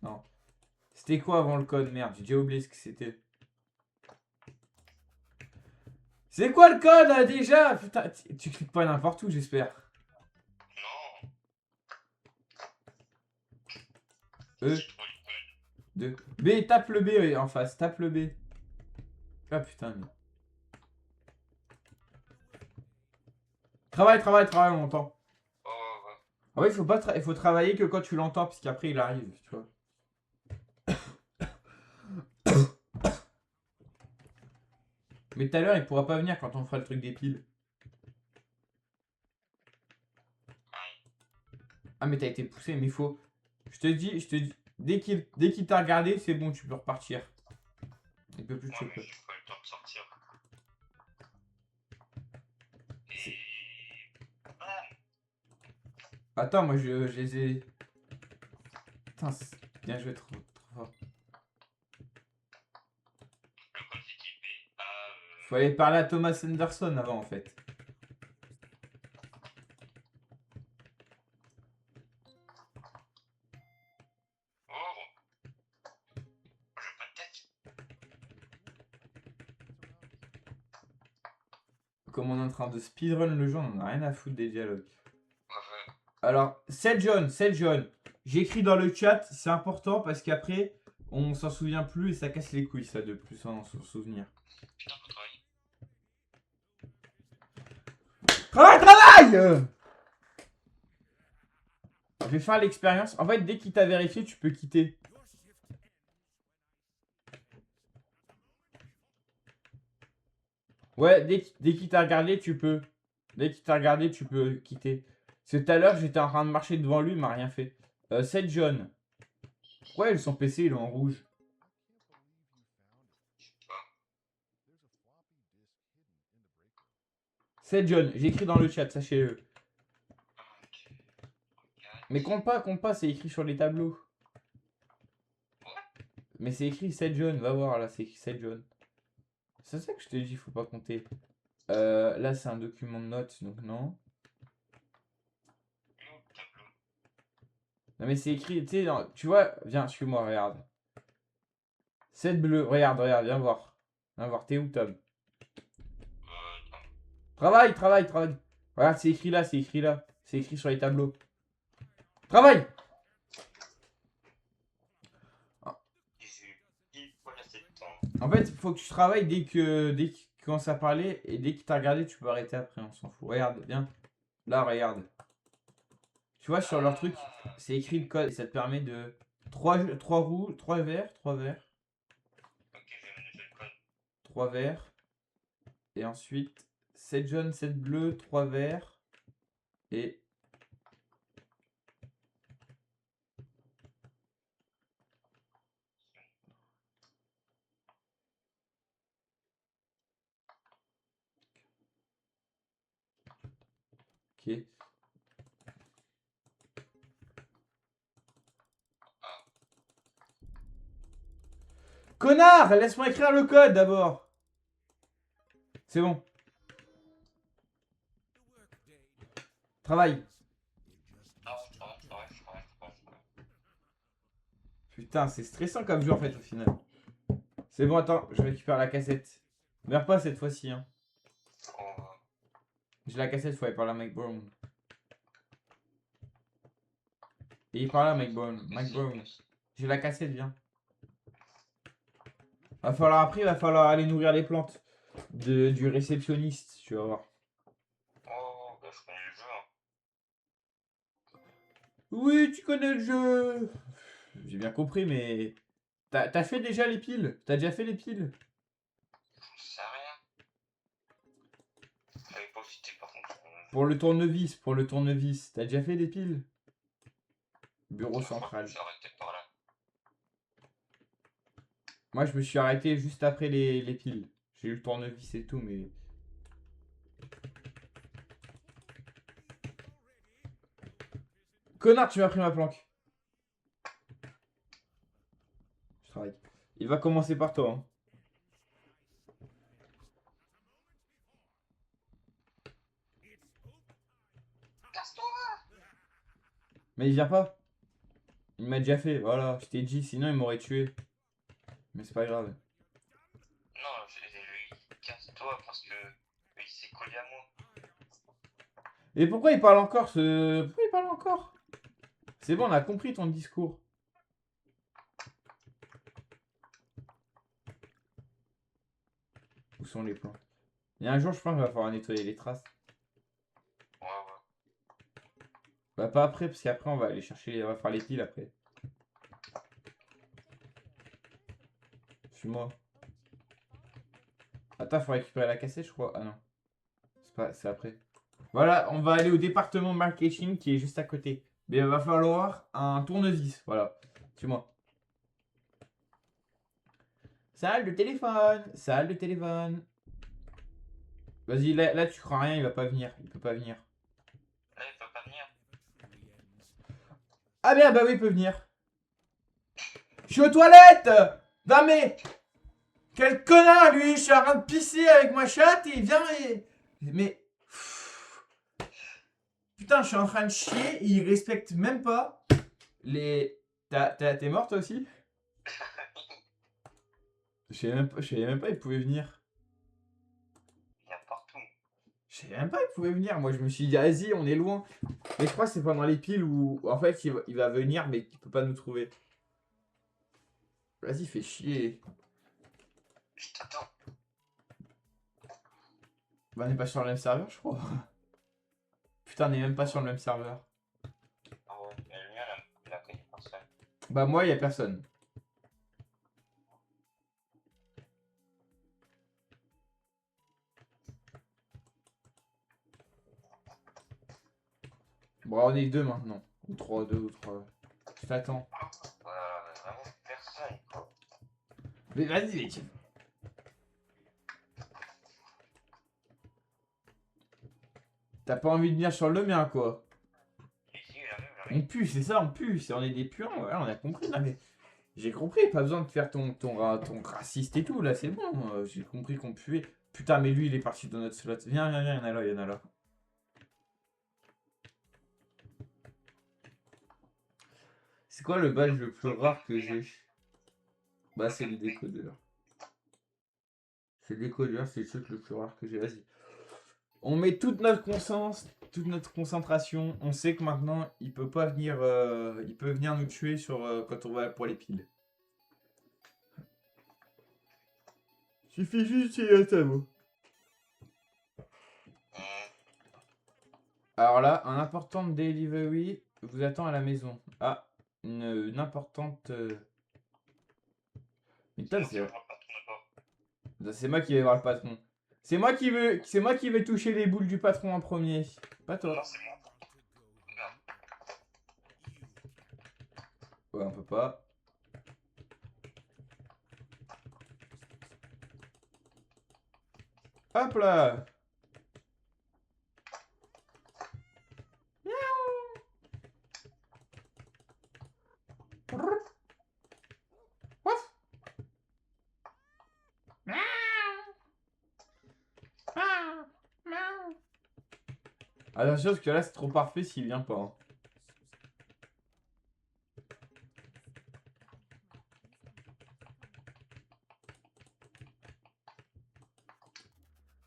Non. C'était quoi avant le code? Merde, j'ai déjà oublié ce que c'était. C'est quoi le code là déjà? Putain, tu cliques pas n'importe où, j'espère. Non. E. 2. B, tape le B en face, tape le B. Ah putain. Mais... Travaille, on l'entend. Oh ouais. Ah ouais, il faut travailler que quand tu l'entends, parce qu'après il arrive, tu vois. Mais tout à l'heure, il pourra pas venir quand on fera le truc des piles. Ah mais t'as été poussé, mais il faut... Je te dis, dès qu'il t'a regardé, c'est bon, tu peux repartir. Il peut plus te Ouais, mais choper. j'ai pas eu le temps de sortir. C'est- Et... Ah. Attends, moi je les ai... Putain, bien joué, trop fort. Le code équipé à... Faut aller parler à Thomas Anderson avant en fait. Oh. J'ai pas de tête. Comme on est en train de speedrun le jeu, on en a rien à foutre des dialogues. Ouais. Alors, Seljon, j'écris dans le chat, c'est important parce qu'après, on s'en souvient plus et ça casse les couilles ça de plus en s'en souvenir. Putain, faut travailler. Travaille! Je vais faire l'expérience. En fait, dès qu'il t'a vérifié, tu peux quitter. Ouais, dès qu'il t'a regardé, tu peux. Dès qu'il t'a regardé, tu peux quitter. Parce que tout à l'heure, j'étais en train de marcher devant lui, il m'a rien fait. C'est John. Pourquoi son PC il est en rouge? C'est John, j'ai écrit dans le chat, sachez-le. Mais compte pas, c'est écrit sur les tableaux. Mais c'est écrit 7 John, va voir là, c'est écrit 7 John. C'est ça que je te dis, faut pas compter. Là, c'est un document de notes, donc non. Non, mais c'est écrit, tu sais, tu vois, viens, suis-moi, regarde. 7 bleu, regarde, viens voir. Viens voir, t'es où, Tom? Travaille. Regarde, c'est écrit là, c'est écrit là. C'est écrit sur les tableaux. Travaille! En fait, il faut que tu travailles dès qu'il commence à parler et dès qu'il t'a regardé, tu peux arrêter après, on s'en fout. Regarde, viens. Là, regarde. Tu vois, sur leur truc, c'est écrit le code et ça te permet de 3 roues, 3 verts, 3 verts. Ok, je vais manager le code. 3 verts. Et ensuite, 7 jaunes, 7 bleus, 3 verts. Et... Ok. Connard! Laisse-moi écrire le code d'abord. C'est bon. Travaille. Putain, c'est stressant comme jeu en fait au final. C'est bon, attends, je récupère la cassette. Meurs pas cette fois-ci, hein. J'ai la cassette, faut aller parler à Mike Brown. Et il parle à Mike Brown. Mike Brown. J'ai la cassette, viens. Après, il va falloir aller nourrir les plantes du réceptionniste, tu vas voir. Oh, bah je connais le jeu, hein. Oui, tu connais le jeu. J'ai bien compris, mais... T'as fait déjà les piles? T'as déjà fait les piles? J'en sais rien. J'avais pas cité par contre. Pour le tournevis, t'as déjà fait les piles? Bureau central. J'ai arrêté par là. Moi, je me suis arrêté juste après les piles. J'ai eu le tournevis et tout, mais... Connard, tu m'as pris ma planque. Je travaille. Il va commencer par toi, hein. Mais il vient pas. Il m'a déjà fait, voilà, je t'ai dit, sinon il m'aurait tué. Mais c'est pas grave. Non, casse-toi parce que il s'est collé à moi. Et pourquoi il parle encore Pourquoi il parle encore? C'est bon, on a compris ton discours. Où sont les plantes? Il y a un jour, je pense qu'il va falloir nettoyer les traces. Ouais. Bah pas après, parce qu'après on va aller chercher, on va faire les piles après. Suis-moi. Attends, faut récupérer la cassette, je crois. Ah non. C'est après. Voilà, on va aller au département marketing qui est juste à côté. Mais il va falloir un tournevis. Voilà. Suis-moi. Salle de téléphone. Salle de téléphone. Vas-y, là tu crois rien, il va pas venir. Il peut pas venir. Là, il peut pas venir. Ah bien, bah oui, il peut venir. Je suis aux toilettes. Non mais... Quel connard, lui. Je suis en train de pisser avec ma chatte et il vient et... Mais... Putain, je suis en train de chier et il respecte même pas les... T'es mort toi aussi? Je savais même pas il pouvait venir. Il y a partout. Je savais même pas il pouvait venir. Moi je me suis dit, vas-y, on est loin. Mais je crois que c'est pendant les piles où en fait il va venir mais qu'il peut pas nous trouver. Vas-y, fais chier. Je t'attends. Bah, on n'est pas sur le même serveur, je crois. Putain, on n'est même pas sur le même serveur. Ah ouais, mais Bah moi, y a personne. Bon, on est deux maintenant. Ou trois, deux ou trois. Je t'attends. Vraiment personne, quoi. Mais vas-y, mec. T'as pas envie de venir sur le mien, quoi. Ici, j'arrive, On j'arrive. pue, c'est ça, on pue. On est des puants, ouais, on a compris. Non, mais j'ai compris, pas besoin de faire ton raciste et tout, là, c'est bon. J'ai compris qu'on puait. Putain, mais lui, il est parti dans notre slot. Viens, viens, viens, y'en a là, y'en a là. C'est quoi le badge le plus rare que j'ai? Bah, c'est le décodeur. C'est le décodeur, c'est le truc le plus rare que j'ai. Vas-y. On met toute notre conscience, toute notre concentration. On sait que maintenant, il peut pas venir, il peut venir nous tuer sur quand on va pour les piles. Suffit juste qu'il y ait un tableau. Alors là, un important delivery vous attend à la maison. Ah, une importante. Mais putain, c'est moi qui vais voir le patron. C'est moi qui vais toucher les boules du patron en premier. Pas toi. Non, c'est moi. Ouais, on peut pas. Hop là. Ouf. Attention, parce que là, c'est trop parfait s'il vient pas. Hein.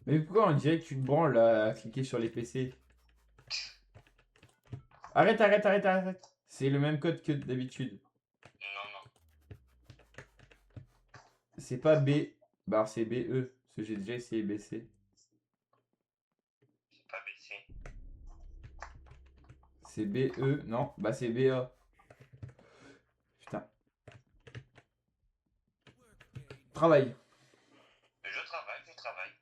Mais pourquoi on dirait que tu te branles là, à cliquer sur les PC? Arrête, arrête, arrête, arrête. C'est le même code que d'habitude. Non, non. C'est pas B. Bah, alors c'est BE. Parce que j'ai déjà essayé BC. C'est pas baissé. C'est BE. Non, bah c'est BA. Putain. Travail. Je travaille, je travaille.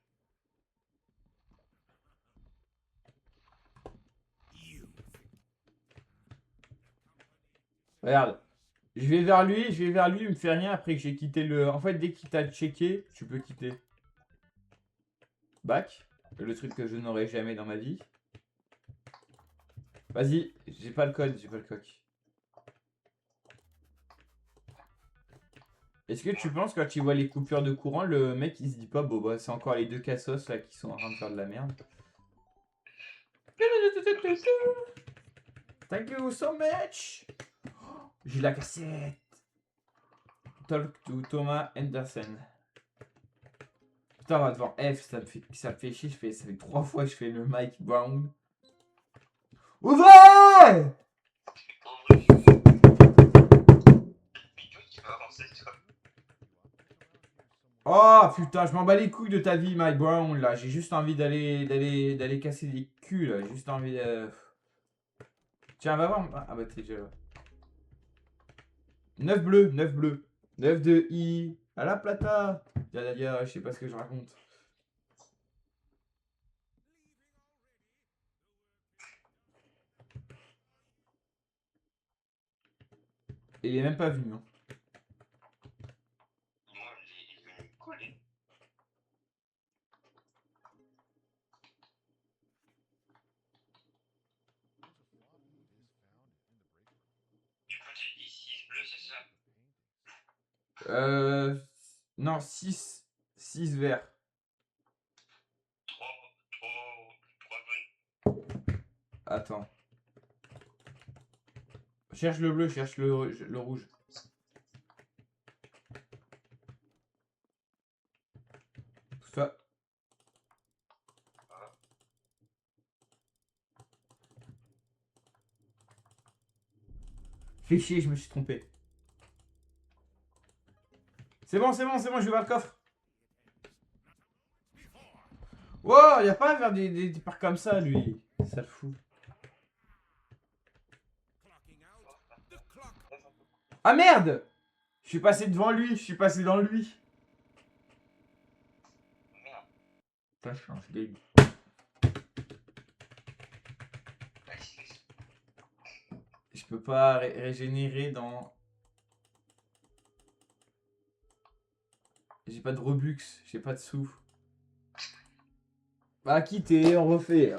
Regarde. Je vais vers lui, il me fait rien après que j'ai quitté le. En fait, dès qu'il t'a checké, tu peux quitter. Back. Le truc que je n'aurai jamais dans ma vie. Vas-y, j'ai pas le code, j'ai pas le coq. Est-ce que tu penses quand tu vois les coupures de courant, le mec il se dit pas, bon bah c'est encore les deux cassos là qui sont en train de faire de la merde. Thank you so much. J'ai la cassette. Talk to Thomas Anderson. Putain, on va devant F, ça me fait chier, ça fait 3 fois que je fais le Mike Brown. Ouvrez! Tu vas avancer, toi. Oh putain, je m'en bats les couilles de ta vie, Mike Brown là. J'ai juste envie d'aller casser des culs là. J'ai juste envie de. Tiens, va voir. Ah bah t'es déjà là. 9 bleus, 9 bleus. 9 de I. À la plata. Je sais pas ce que je raconte. Et il est même pas venu. Hein. Moi, il est venu me coller. Du coup, j'ai dit 6 bleus, c'est ça? Non, 6. 6 verts. 3 Attends. Cherche le bleu, cherche le rouge. Ça. Fais chier, je me suis trompé. C'est bon, c'est bon, c'est bon, je vais voir le coffre. Wow, y a pas à faire des parcs comme ça, lui. Ça le fout. Ah merde! Je suis passé devant lui, je suis passé dans lui. Merde. Putain, je suis un débile. Je peux pas régénérer dans... J'ai pas de Robux, j'ai pas de sous. Bah quitter, on refait.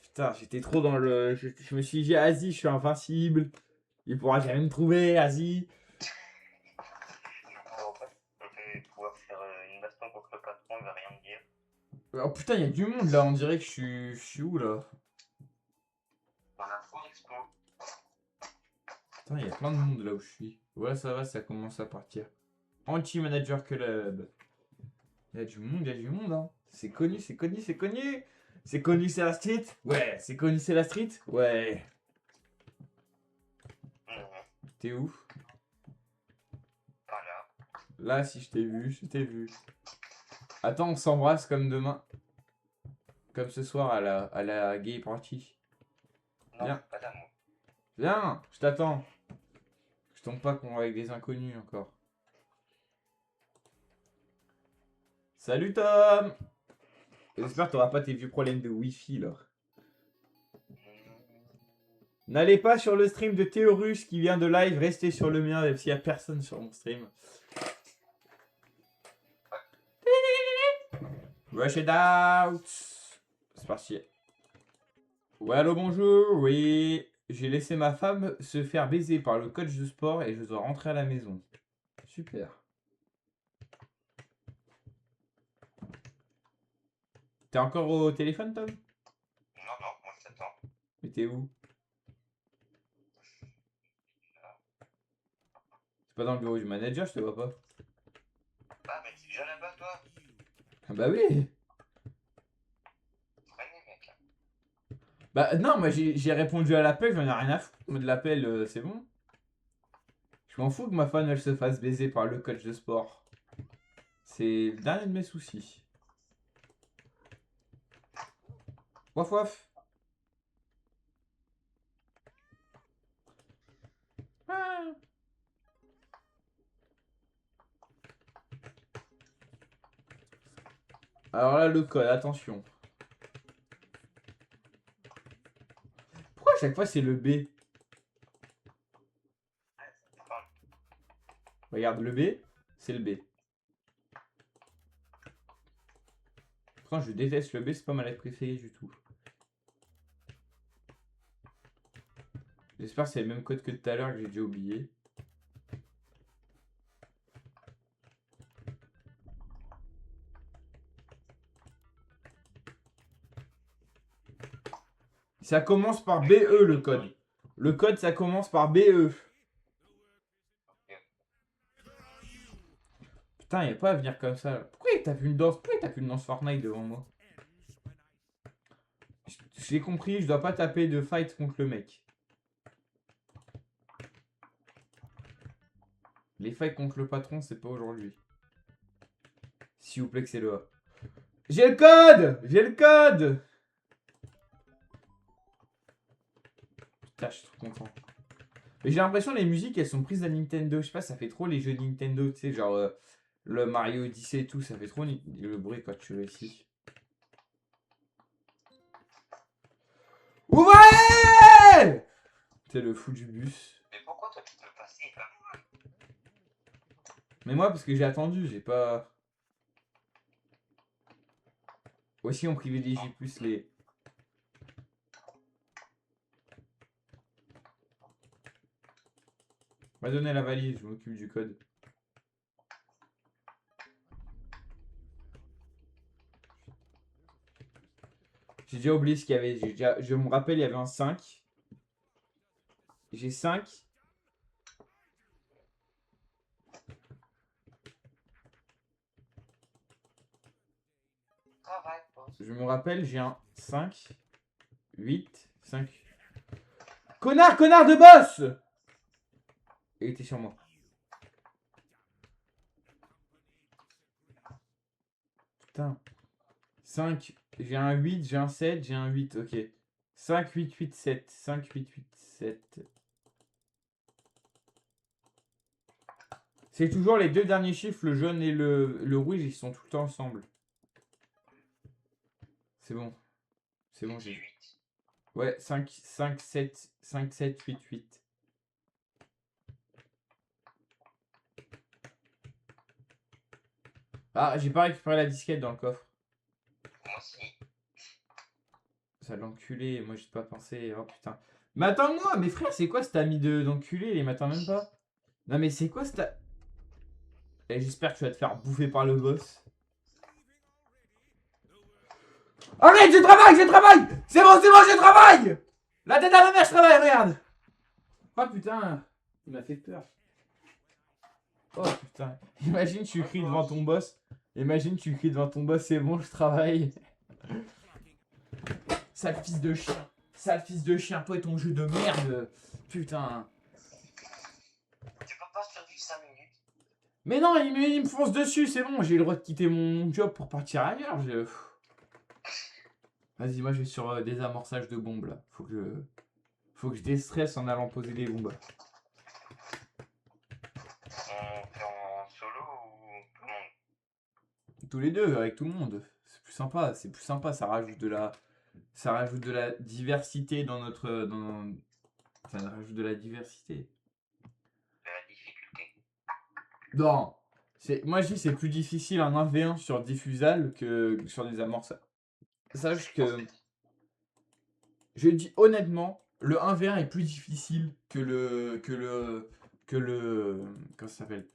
Putain, j'étais trop dans le... Je me suis dit, vas-y, je suis invincible. Il pourra jamais me trouver, vas-y. Je vais pouvoir faire une baston contre le patron, il va rien me dire. Oh putain, il y a du monde là, on dirait que je suis où là? On a full expo. Putain, il y a plein de monde là où je suis. Ouais, ça va, ça commence à partir. Anti-Manager Club. Il y a du monde, il y a du monde, hein. C'est connu, c'est connu, c'est connu. C'est connu, c'est la street. Ouais, c'est connu, c'est la street. Ouais. T'es où? Pas là. Là, si je t'ai vu, je t'ai vu. Attends, on s'embrasse comme demain. Comme ce soir à la gay party. Non, Viens. pas d'amour. Viens, je t'attends. Je tombe pas qu'on va avec des inconnus encore. Salut Tom! J'espère que t'auras pas tes vieux problèmes de wifi là. N'allez pas sur le stream de Théorus qui vient de live, restez sur le mien même s'il y a personne sur mon stream. Rush it out! C'est parti. Ouais, allô, bonjour, oui. J'ai laissé ma femme se faire baiser par le coach de sport et je dois rentrer à la maison. Super. T'es encore au téléphone, Tom? Non, non, moi je t'attends. Mais t'es où? C'est pas dans le bureau du manager, je te vois pas. Ah, mais t'es déjà là-bas, toi? Ah bah oui! Traîné, mec. Bah non, moi j'ai répondu à l'appel, j'en ai rien à foutre. De l'appel, c'est bon. Je m'en fous que ma femme elle se fasse baiser par le coach de sport. C'est le dernier de mes soucis. Waf waf. Ah. Alors là, le code, attention. Pourquoi à chaque fois c'est le B? Regarde, le B, c'est le B. Pourtant, je déteste le B, c'est pas ma lettre préférée du tout. J'espère que c'est le même code que tout à l'heure que j'ai déjà oublié. Ça commence par BE le code. Le code, ça commence par BE. Putain, y'a pas à venir comme ça. Là. Pourquoi il tape une danse? Pourquoi il tape une danse Fortnite devant moi? J'ai compris, je dois pas taper de fight contre le mec. Les fights contre le patron, c'est pas aujourd'hui. S'il vous plaît que c'est le A. J'ai le code! J'ai le code! Putain, je suis trop content. Mais j'ai l'impression que les musiques, elles sont prises à Nintendo. Je sais pas, ça fait trop les jeux Nintendo, tu sais, genre le Mario Odyssey et tout. Ça fait trop le bruit quand tu réussis. Ouais! C'est le fou du bus. Mais pourquoi toi tu peux passer pas moi? Mais moi, parce que j'ai attendu, j'ai pas... Aussi, on privilégie plus les... On va donner la valise, je m'occupe du code. J'ai déjà oublié ce qu'il y avait. Je me rappelle, il y avait un 5. J'ai 5. Travail, boss. Je me rappelle, j'ai un 5. 8. 5. Connard, connard de boss! Il était sur moi. Putain. 5. J'ai un 8, j'ai un 7, j'ai un 8. Ok. 5, 8, 8, 7. 5, 8, 8, 7. C'est toujours les deux derniers chiffres, le jaune et le rouge, ils sont tout le temps ensemble. C'est bon. C'est bon, j'ai... 8. Ouais, 5, 5, 7, 5, 7, 8, 8. Ah, j'ai pas récupéré la disquette dans le coffre. Moi aussi. Ça l'enculé, moi j'ai pas pensé. Oh putain. Mais attends-moi, mes frères, c'est quoi cet ami d'enculé? Il m'attend même pas. Non mais c'est quoi cet... Et j'espère que tu vas te faire bouffer par le boss. Arrête, je travaille, je travaille! C'est bon, je travaille! La tête à ma mère, je travaille, regarde! Oh putain, il m'a fait peur. Oh putain, imagine tu cries devant ton boss. Imagine tu cries devant ton boss, c'est bon, je travaille. Sale fils de chien. Sale fils de chien, toi et ton jeu de merde. Putain. Tu peux pas survivre 5 minutes. Mais non, il me fonce dessus, c'est bon, j'ai le droit de quitter mon job pour partir ailleurs. Vas-y, moi je vais sur des amorçages de bombes là. Faut que je déstresse en allant poser des bombes. On fait en solo ou tout le monde? Tous les deux, avec tout le monde. C'est plus sympa, ça rajoute de la diversité dans notre... Ça rajoute de la diversité. De la difficulté. Non, moi je dis c'est plus difficile en 1v1 sur diffusal que sur des amorçages. Sache que... Je dis honnêtement, le 1v1 est plus difficile que le... Comment ça s'appelle?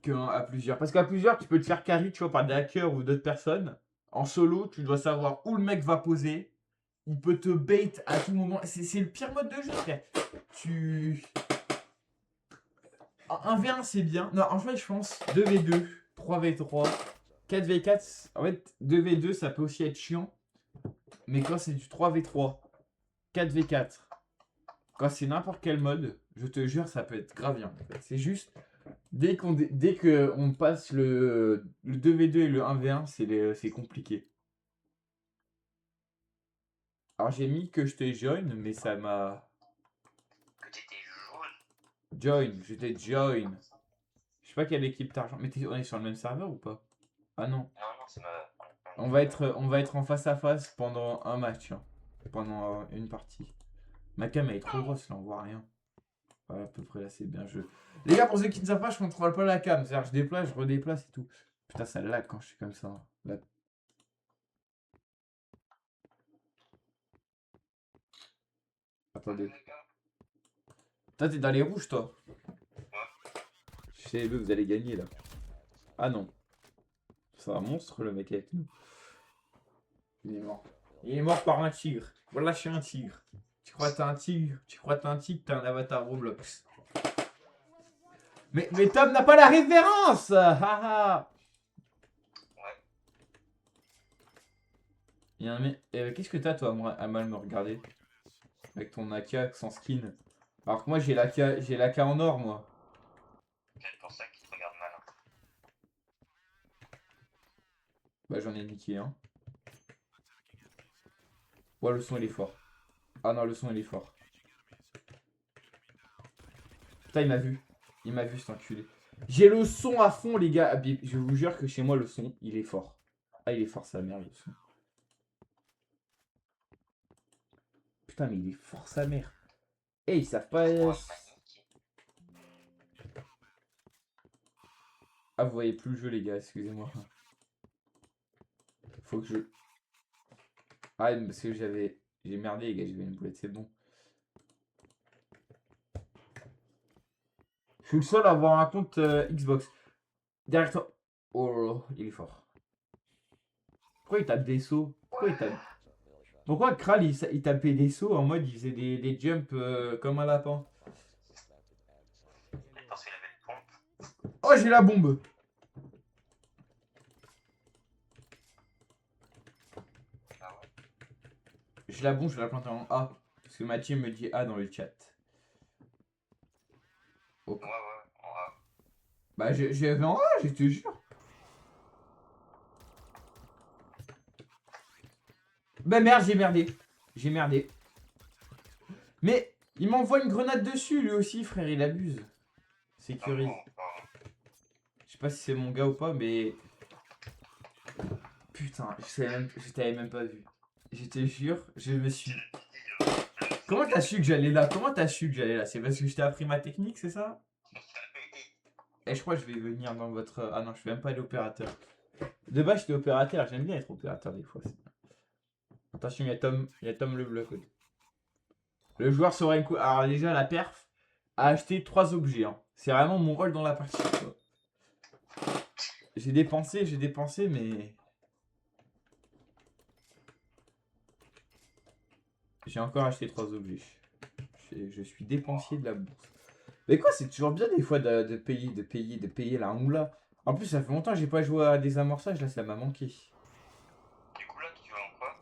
À plusieurs. Parce qu'à plusieurs, tu peux te faire carry, tu vois, par des hackers ou d'autres personnes. En solo, tu dois savoir où le mec va poser. Il peut te bait à tout moment. C'est le pire mode de jeu, frère. En 1v1, c'est bien. Non, en fait, je pense 2v2, 3v3, 4v4. En fait, 2v2, ça peut aussi être chiant. Mais quand c'est du 3v3, 4v4, quand c'est n'importe quel mode, je te jure, ça peut être grave bien. En fait. C'est juste... Dès qu'on passe le 2v2 et le 1v1, c'est compliqué. Alors j'ai mis que je t'ai join, mais ça m'a... Que t'étais jaune. Join, j'étais join. Je sais pas quelle équipe t'as rejoint. Mais on est sur le même serveur ou pas? Ah non. Non, c'est ma... On va être en face à face pendant un match. Hein. Pendant une partie. Ma cam elle est trop grosse là, on voit rien. Ouais, à peu près là, c'est bien. Les gars, pour ceux qui ne savent pas, je contrôle pas la cam. C'est-à-dire, je déplace, je redéplace et tout. Putain, ça lag quand je suis comme ça. Là. Attendez. Toi, t'es dans les rouges, toi. Je sais, vous allez gagner là. Ah non. C'est un monstre, le mec avec nous. Il est mort. Il est mort par un tigre. Voilà, je suis un tigre. Tu crois que t'es un tigre? Tu crois que t'es un tigre? T'es un avatar Roblox. Mais Tom n'a pas la référence. Haha. Ouais. Il y a un mec... Qu'est-ce que t'as toi à mal me regarder? Avec ton AK sans skin. Alors que moi j'ai l'AK en or moi. C'est pour ça qu'il te regarde mal. Bah j'en ai niqué un. Ouais le son il est fort. Ah non le son il est fort. Putain il m'a vu. Il m'a vu cet enculé. J'ai le son à fond les gars. Je vous jure que chez moi le son il est fort. Ah il est fort sa mère le son. Putain mais il est fort sa mère. Eh ils savent pas... Ah vous voyez plus le jeu les gars, excusez-moi. Faut que je... Ah parce que j'ai merdé les gars, j'avais une boulette, c'est bon. Je suis le seul à avoir un compte Xbox. Derrière toi. Oh là là, il est fort. Pourquoi il tape des sauts? Pourquoi Kral il tapait des sauts en mode il faisait des jumps comme un lapin? Parce qu'il avait une pompe. Oh j'ai la bombe. Ah ouais. J'ai la bombe, je vais la planter en A. Parce que Mathieu me dit A dans le chat. Ouais, en A. Bah j'avais en A, je te jure. Bah merde, j'ai merdé. Mais il m'envoie une grenade dessus lui aussi frère, il abuse. Sécurise. bon, enfin, Je sais pas si c'est mon gars ou pas, mais. Putain, je t'avais même pas vu. Je te jure, je me suis. Comment t'as su que j'allais là? Comment t'as su que j'allais là? C'est parce que je t'ai appris ma technique, c'est ça? Et je crois que je vais venir dans votre. Ah non, je vais même pas aller opérateur. De base, j'étais opérateur, j'aime bien être opérateur des fois. Attention, il y a Tom le bloc. Le joueur sera une coup. Alors, déjà, la perf a acheté 3 objets. Hein. C'est vraiment mon rôle dans la partie. Quoi. J'ai dépensé, mais. J'ai encore acheté 3 objets. Je suis dépensier de la bourse. Mais quoi, c'est toujours bien des fois de payer la moula. En plus, ça fait longtemps que j'ai pas joué à des amorçages, là, ça m'a manqué. du coup, là, tu vas en quoi?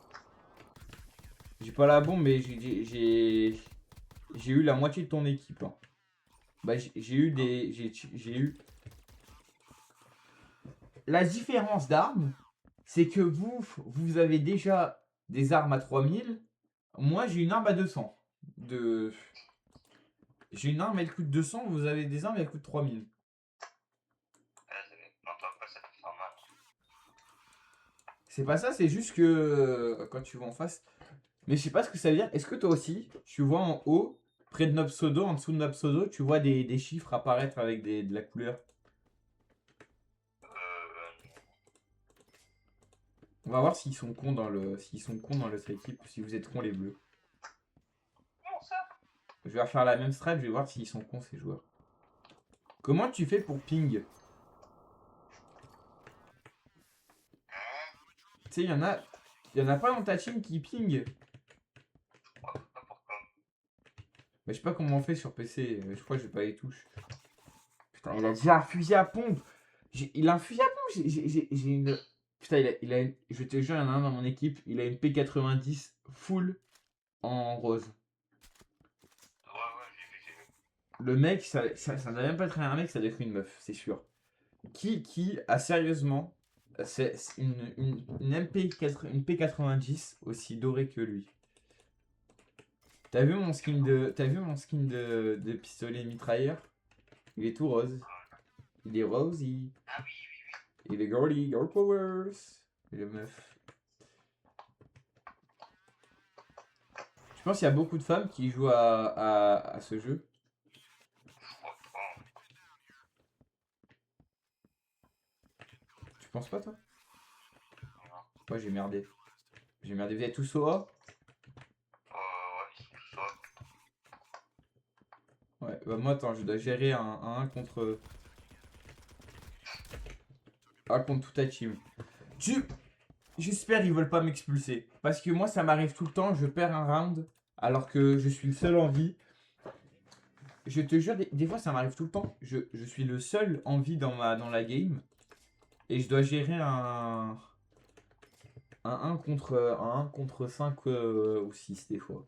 J'ai pas la bombe, mais j'ai eu la moitié de ton équipe. Hein. Bah, j'ai eu des. J'ai eu. La différence d'armes, c'est que vous avez déjà des armes à 3000. Moi, j'ai une arme à 200. J'ai une arme, elle coûte 200. Vous avez des armes, elles coûtent 3000. Non, toi, pas, ça peut faire mal. C'est pas ça, c'est juste que quand tu vas en face. Mais je sais pas ce que ça veut dire. Est-ce que toi aussi, tu vois en haut, près de notre pseudo, en dessous de notre pseudo, tu vois des chiffres apparaître avec de la couleur? On va voir s'ils sont cons dans notre équipe, si vous êtes cons les bleus. Comment ça? Je vais refaire la même strat, je vais voir s'ils sont cons ces joueurs. Comment tu fais pour ping? Tu sais, y en a pas dans ta team qui ping. Je crois pas pourquoi. Mais je sais pas comment on fait sur PC, je crois que j'ai pas les touches. Putain, il a déjà un fusil à pompe. Il a un fusil à pompe, j'ai une. Putain, je te jure, il y en a un dans mon équipe, il a une P90 full en rose. Ouais, j'ai vu. Le mec, ça n'a même pas être un mec, ça doit être une meuf, c'est sûr. Qui a sérieusement c'est une une P90 aussi dorée que lui. T'as vu mon skin de pistolet mitrailleur? Il est tout rose. Il est rosy. Ah oui. Il est girly, girl powers. Et le meuf. Je pense qu'il y a beaucoup de femmes qui jouent à ce jeu. Je crois pas. Tu penses pas toi? Non. Moi j'ai merdé. J'ai merdé. Vous êtes tous au A? Ouais, ils sont tous ça. Ouais, bah moi attends, je dois gérer un contre. Un contre toute ta team. J'espère qu'ils veulent pas m'expulser. Parce que moi ça m'arrive tout le temps, je perds un round alors que je suis le seul en vie. Je te jure, des fois ça m'arrive tout le temps. Je suis le seul en vie dans la game. Et je dois gérer un 1 contre 5 ou 6 des fois.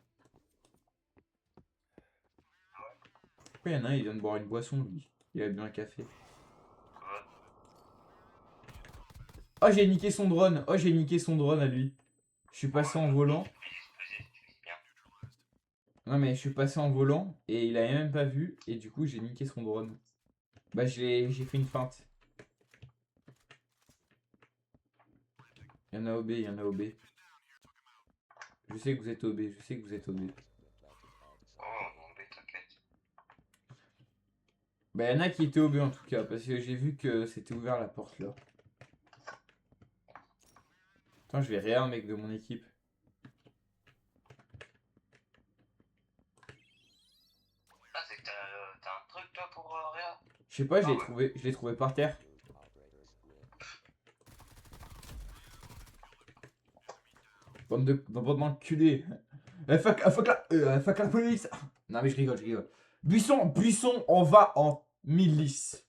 Pourquoi il y en a un, il vient de boire une boisson lui? Il a bu un café. Oh j'ai niqué son drone. Oh j'ai niqué son drone à lui. Je suis passé en volant. Tu faisais bien. Non mais je suis passé en volant et il avait même pas vu. Et du coup j'ai niqué son drone. Bah j'ai fait une feinte. Il y en a OB, il y en a OB. Je sais que vous êtes OB, je sais que vous êtes OB. Oh non, mais t'inquiète. Bah il y en a qui étaient OB en tout cas, parce que j'ai vu que c'était ouvert la porte là. Attends, je vais réa un mec de mon équipe. Ah, c'est que t'as un truc toi pour Réa? Je sais pas, Ah ouais. je l'ai trouvé par terre. Bande d'enculés. Fuck la police. Non mais je rigole. Buisson, on va en milice.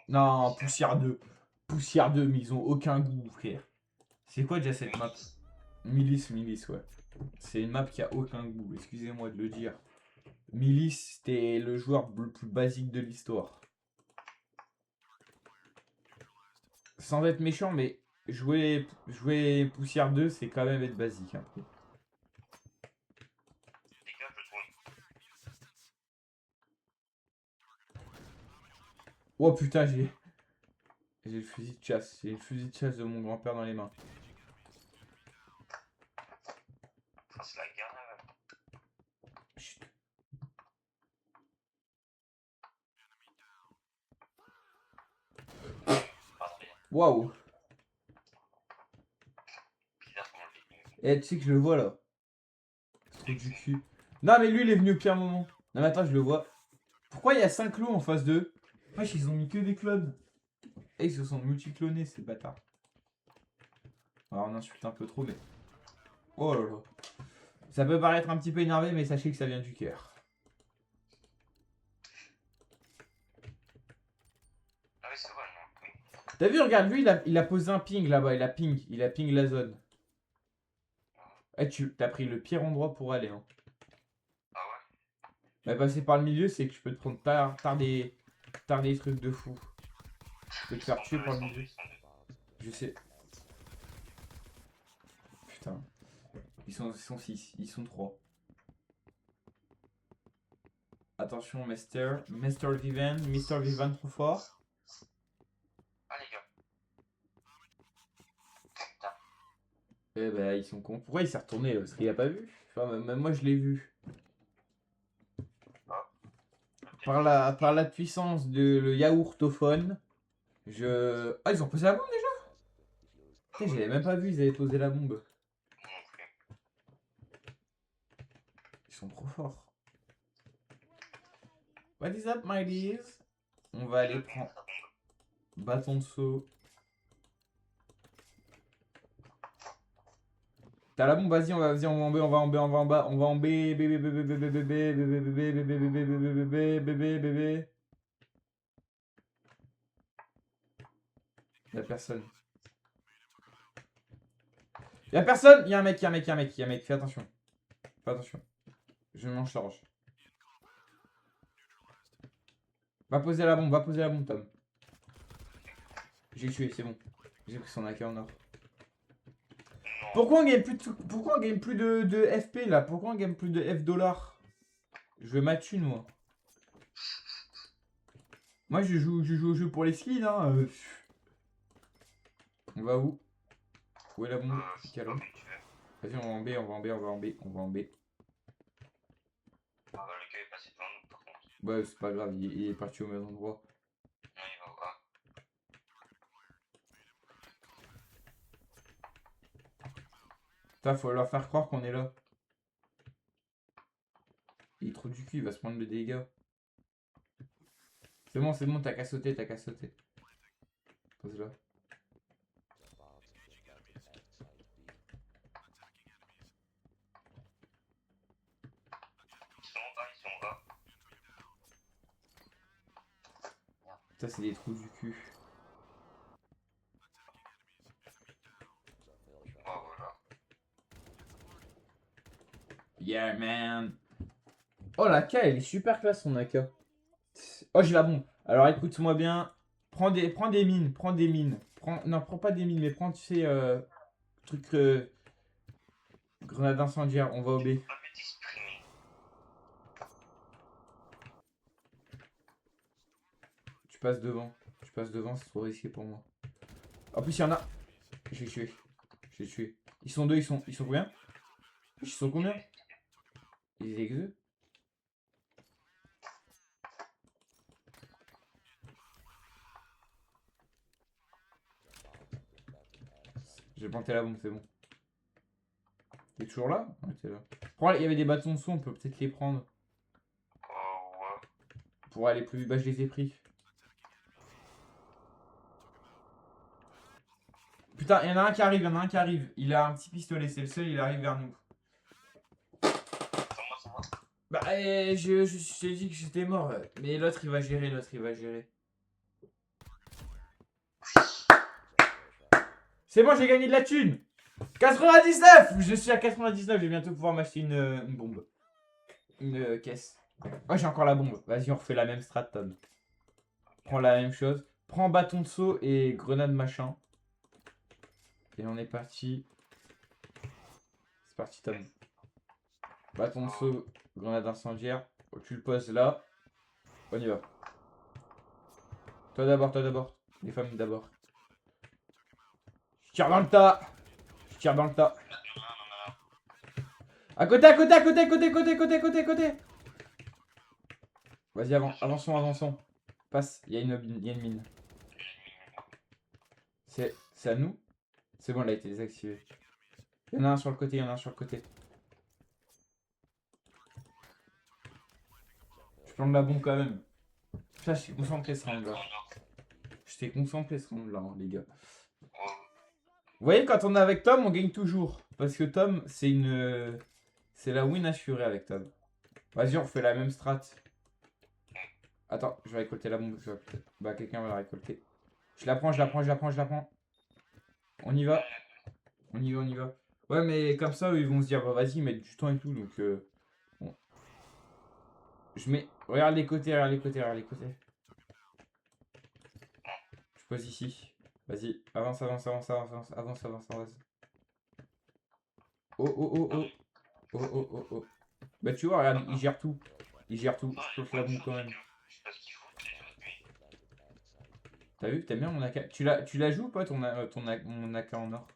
Non, poussière 2. Poussière 2, mais ils ont aucun goût, frère. C'est quoi déjà cette map? Milice, ouais. C'est une map qui a aucun goût, excusez-moi de le dire. Milice, c'était le joueur le plus basique de l'histoire. Sans être méchant, mais jouer Poussière 2, c'est quand même être basique un peu. Les gars, je trouve. Oh putain, j'ai le fusil de chasse. J'ai le fusil de chasse de mon grand-père dans les mains. Ça, c'est la guerre là. Chut. Pardon, mais Waouh. bizarre comment le fait. Eh, tu sais que je le vois là. Trou du cul. Non, mais lui, il est venu au pire moment. Non, mais attends, je le vois. Pourquoi il y a 5 loups en face d'eux? Wesh, ils ont mis que des clones. Et ils se sont multiclonés, ces bâtards. Alors, on insulte un peu trop, mais. Oh là là. Ça peut paraître un petit peu énervé, mais sachez que ça vient du cœur. Ah oui, c'est vrai, non. Oui. T'as vu, regarde, lui, il a posé un ping là-bas. Il a ping la zone. Eh, t'as pris le pire endroit pour aller, hein. Ah ouais. Mais passer par le milieu, c'est que tu peux te prendre tard des trucs de fou. Tu peux te faire tuer par le milieu. Je sais. Putain. Ils sont 6. Ils sont 3. Attention, Mr. Vivan. Mr. Vivan trop fort. Ah les gars. Putain. Eh ben, ils sont cons. Pourquoi il s'est retourné là? Parce qu'il a pas vu. Enfin, même moi, je l'ai vu. Par la puissance de le yaourtophone, je... Ah, ils ont posé la bombe déjà? Putain, j'avais même pas vu, ils avaient posé la bombe. Moi non plus. Ils sont trop forts. What is up, my dears? On va aller prendre bâton de saut. T'as la bombe, vas-y, vas-y, on va en B, on va en B, on va en bas, on va en B, bébé, bébé, bébé, bébé, bébé, bébé, bébé, bébé, bébé, bébé, bébé, bébé. Y'a personne. Y'a personne! Y'a un mec, y'a un mec, y'a un mec, y'a un mec, fais attention. Fais attention. Je m'en charge. Va poser la bombe, Tom. J'ai tué, c'est bon. J'ai pris son AK en or. Pourquoi on gagne plus de FP là? Pourquoi on gagne plus de F $? Je veux ma thune, moi. Moi, je joue au jeu pour les skins, hein. On va où? Où est la bombe? Je sais Calme. pas où tu veux. Vas-y, on va en B, on va en B, on va en B, on va en B. Ah bah le gars est passé devant nous par contre. Ouais, c'est pas grave, il est parti au même endroit. Non, il va au A. Putain, faut leur faire croire qu'on est là. Il est trop du cul, il va se prendre le dégât. C'est bon, t'as qu'à sauter, t'as qu'à sauter. Pose là. Ils sont au A, ils sont au A. Ça, c'est des trous du cul. Bah voilà. Yeah, man. Oh, la K, elle est super classe, son AK. Oh, j'ai la bombe. Alors, écoute-moi bien. Prends des mines, prends des mines. Non, prends pas des mines, mais prends, tu sais, truc... grenade incendiaire, on va au B. Pas mieux t'exprimer. Tu passes devant, c'est trop risqué pour moi. En plus, il y en a. J'ai tué. J'ai tué. Ils sont deux, ils sont combien? Ils sont combien? Ils exeux. J'ai planté la bombe, c'est bon. T'es toujours là? Ouais, t'es là. Il y avait des bâtons de son, on peut peut-être les prendre. Oh ouais. Pour aller plus vite. Bah, je les ai pris. Putain, il y en a un qui arrive, Il a un petit pistolet, c'est le seul, il arrive vers nous. Sans moi. Bah, je t'ai dit que j'étais mort. Mais l'autre, il va gérer, C'est bon, j'ai gagné de la thune. 99! Je suis à 99, je vais bientôt pouvoir m'acheter une bombe. Une caisse. Oh, j'ai encore la bombe. Vas-y, on refait la même strat, Tom. Prends la même chose. Prends bâton de saut et grenade machin. Et on est parti. C'est parti, Tom. Bâton de saut, grenade incendiaire. Oh, tu le poses là. On y va. Toi d'abord, toi d'abord. Les femmes d'abord. Je tire dans le tas. Je tire dans le tas. À côté, à côté, à côté, côté, côté, côté, côté, côté. Vas-y, avançons, avançons. Passe, il y a une mine. C'est à nous? C'est bon, elle a été désactivée. Il y en a un sur le côté, il y en a un sur le côté. Je plante la bombe quand même. Putain, je suis concentré ce round là. J'étais concentré ce round là, hein, les gars. Vous voyez, quand on est avec Tom, on gagne toujours. Parce que Tom, c'est une. C'est la win assurée avec Tom. Vas-y, on refait la même strat. Attends, je vais récolter la bombe. Bah, quelqu'un va la récolter. Je la prends, je la prends, je la prends, je la prends. On y va. On y va, on y va. Ouais, mais comme ça, eux, ils vont se dire, bah vas-y, ils mettent du temps et tout. Donc, bon. Je mets. Regarde les côtés, regarde les côtés, regarde les côtés. Je pose ici. Vas-y, avance, avance, avance, avance, avance, avance, avance, avance. Oh, oh, oh, oh. Oh, oh, oh, oh. Bah, tu vois, regarde, il gère tout. Il gère tout. Je plante la bombe quand même. T'as vu, t'aimes bien mon AK? Tu la joues ou pas mon AK en or?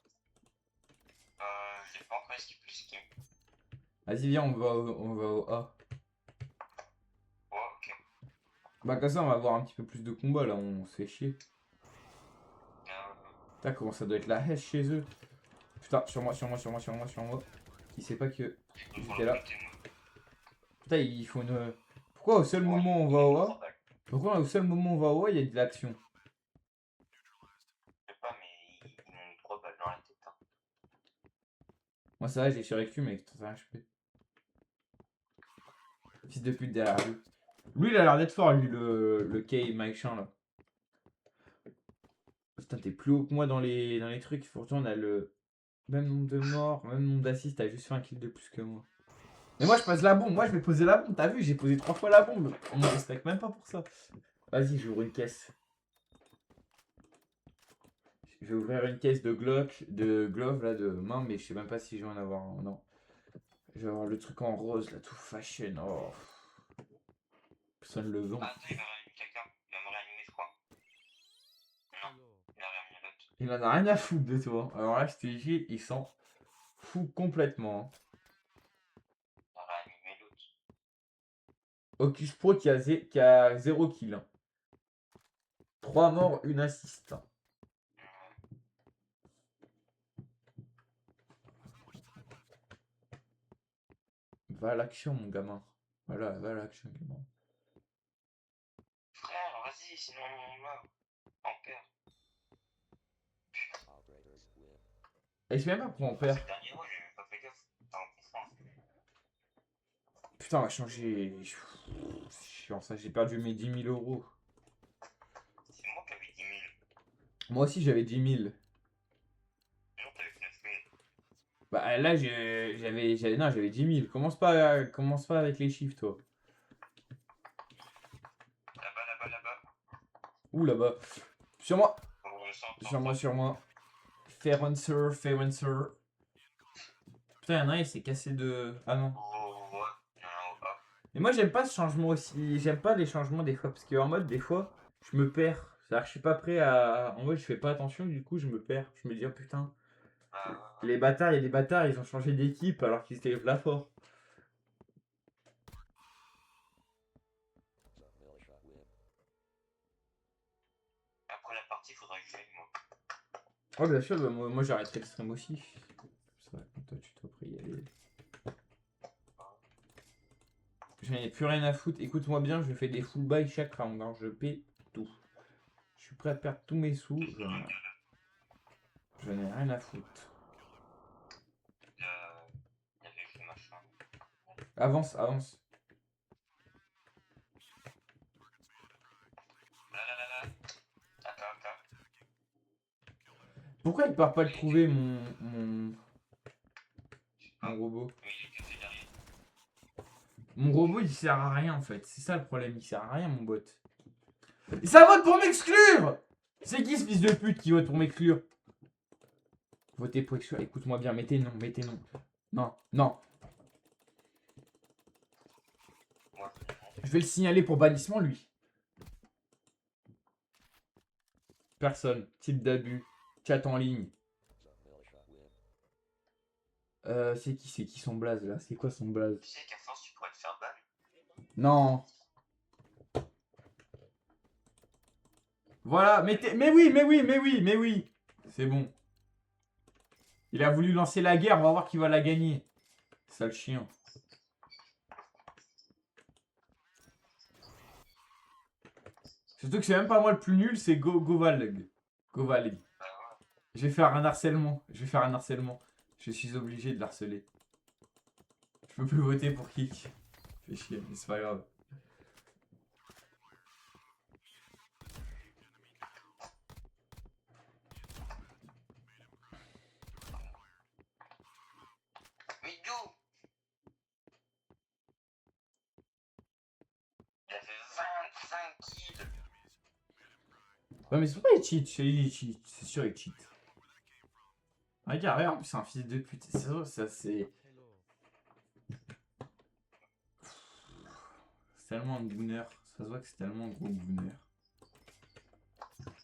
J'ai pas encore esquivé plus skin. Vas-y, viens, on va au A. Ouais, ok. Bah, comme ça, on va avoir un petit peu plus de combats là, on se fait chier. Putain, comment ça doit être la hache chez eux? Putain, sur moi, sur moi, sur moi, sur moi, sur moi. Il sait pas que j'étais là. Putain, il faut une. Pourquoi au seul moment où on va au A? Pourquoi au seul moment où on va au A, il y a de l'action? Je sais pas, mais ils m'ont mis 3 balles dans la tête. Hein. Moi, ça va, j'ai survécu, mais avec 31 HP. Fils de pute derrière lui. Lui, il a l'air d'être fort, lui, le K machin là. Putain, t'es plus haut que moi dans les trucs. Pourtant, on a le même nombre de morts, même nombre d'assists. T'as juste fait un kill de plus que moi. Mais moi, je pose la bombe. Moi, je vais poser la bombe. T'as vu, j'ai posé 3 fois la bombe. On me respecte même pas pour ça. Vas-y, j'ouvre une caisse. Je vais ouvrir une caisse de Glock, de glove là, de main, mais je sais même pas si je vais en avoir un. Non. Je vais avoir le truc en rose là, tout fashion. Oh. Personne le vend. Ah, attends, il va réanimer quelqu'un. Il va me réanimer, je crois. Non, il a réanimé l'autre. Il en a rien à foutre de toi. Alors là, je t'ai dit, il s'en fout complètement. Il a réanimé l'autre. Ocus Pro qui a 0 kill. 3 morts, 1 assist. Va à l'action, mon gamin. Voilà, va à l'action, gamin. Frère, vas-y, sinon on meurt. On perd. Et je sais même pas pourquoi on perd. Ce dernier mois, j'ai même pas fait gaffe. T'as un point. Putain, on va changer. C'est chiant ça, j'ai perdu mes 10 000 euros. C'est moi qui avais 10 000. Moi aussi, j'avais 10 000. Non, t'avais fait 9 000. Bah là, j'avais 10 000. Commence pas avec les chiffres, toi. Là-bas, là-bas, là-bas. Ouh, là-bas. Sur moi. Oh, Sur moi, sur moi. Fair answer, fair answer. Putain, y'en a un, il s'est cassé de. Ah non. Oh, ouais. Il y en a un au bas. Et moi, j'aime pas ce changement aussi. J'aime pas les changements des fois. Parce qu'en mode, des fois, je me perds. C'est-à-dire que je suis pas prêt à. En mode, je fais pas attention, du coup, je me perds. Je me dis, oh putain. Les bâtards, il y a des bâtards, ils ont changé d'équipe alors qu'ils étaient là fort. Après la partie, faudra que je gagne, moi. Oh, bien sûr, bah, moi j'arrêterai le stream aussi. C'est vrai, comme toi, tu t'es pris y aller. J'en ai plus rien à foutre. Écoute-moi bien, je fais des full buy chaque round. Hein. Je paie tout. Je suis prêt à perdre tous mes sous. J'en ai rien à foutre. Il y avait fait machin. Avance, avance. Là, là, là, là. Attends. Pourquoi il part pas le trouver, mon robot? Mais il est caché derrière. Mon robot, il sert à rien en fait. C'est ça le problème, il sert à rien, mon bot. Et ça vote pour m'exclure! C'est qui ce fils de pute qui vote pour m'exclure? Votez pour exclure. Écoute-moi bien, mettez non, mettez non. Non, non. Moi, Je vais le signaler pour bannissement, lui. Personne. Type d'abus. Chat en ligne. C'est qui son blaze là? C'est quoi son blaze? Tu sais qu'à force, tu pourrais te faire ban. Non. Voilà, mais oui, mais oui, mais oui, mais oui. C'est bon. Il a voulu lancer la guerre, on va voir qui va la gagner. Sale chien. Surtout que c'est même pas moi le plus nul, c'est Govaleg. Govaleg. Je vais faire un harcèlement. Je vais faire un harcèlement. Je suis obligé de l'harceler. Je peux plus voter pour Kik. Fais chier, mais c'est pas grave. Mais d'où? Il a fait 25 kills. Ouais, mais c'est pas il cheat. Il cheat. C'est sûr, il cheat. Regarde, en plus, c'est un fils de pute. C'est vrai, ça, c'est. C'est tellement un gooner. Ça se voit que c'est tellement un gros gooner.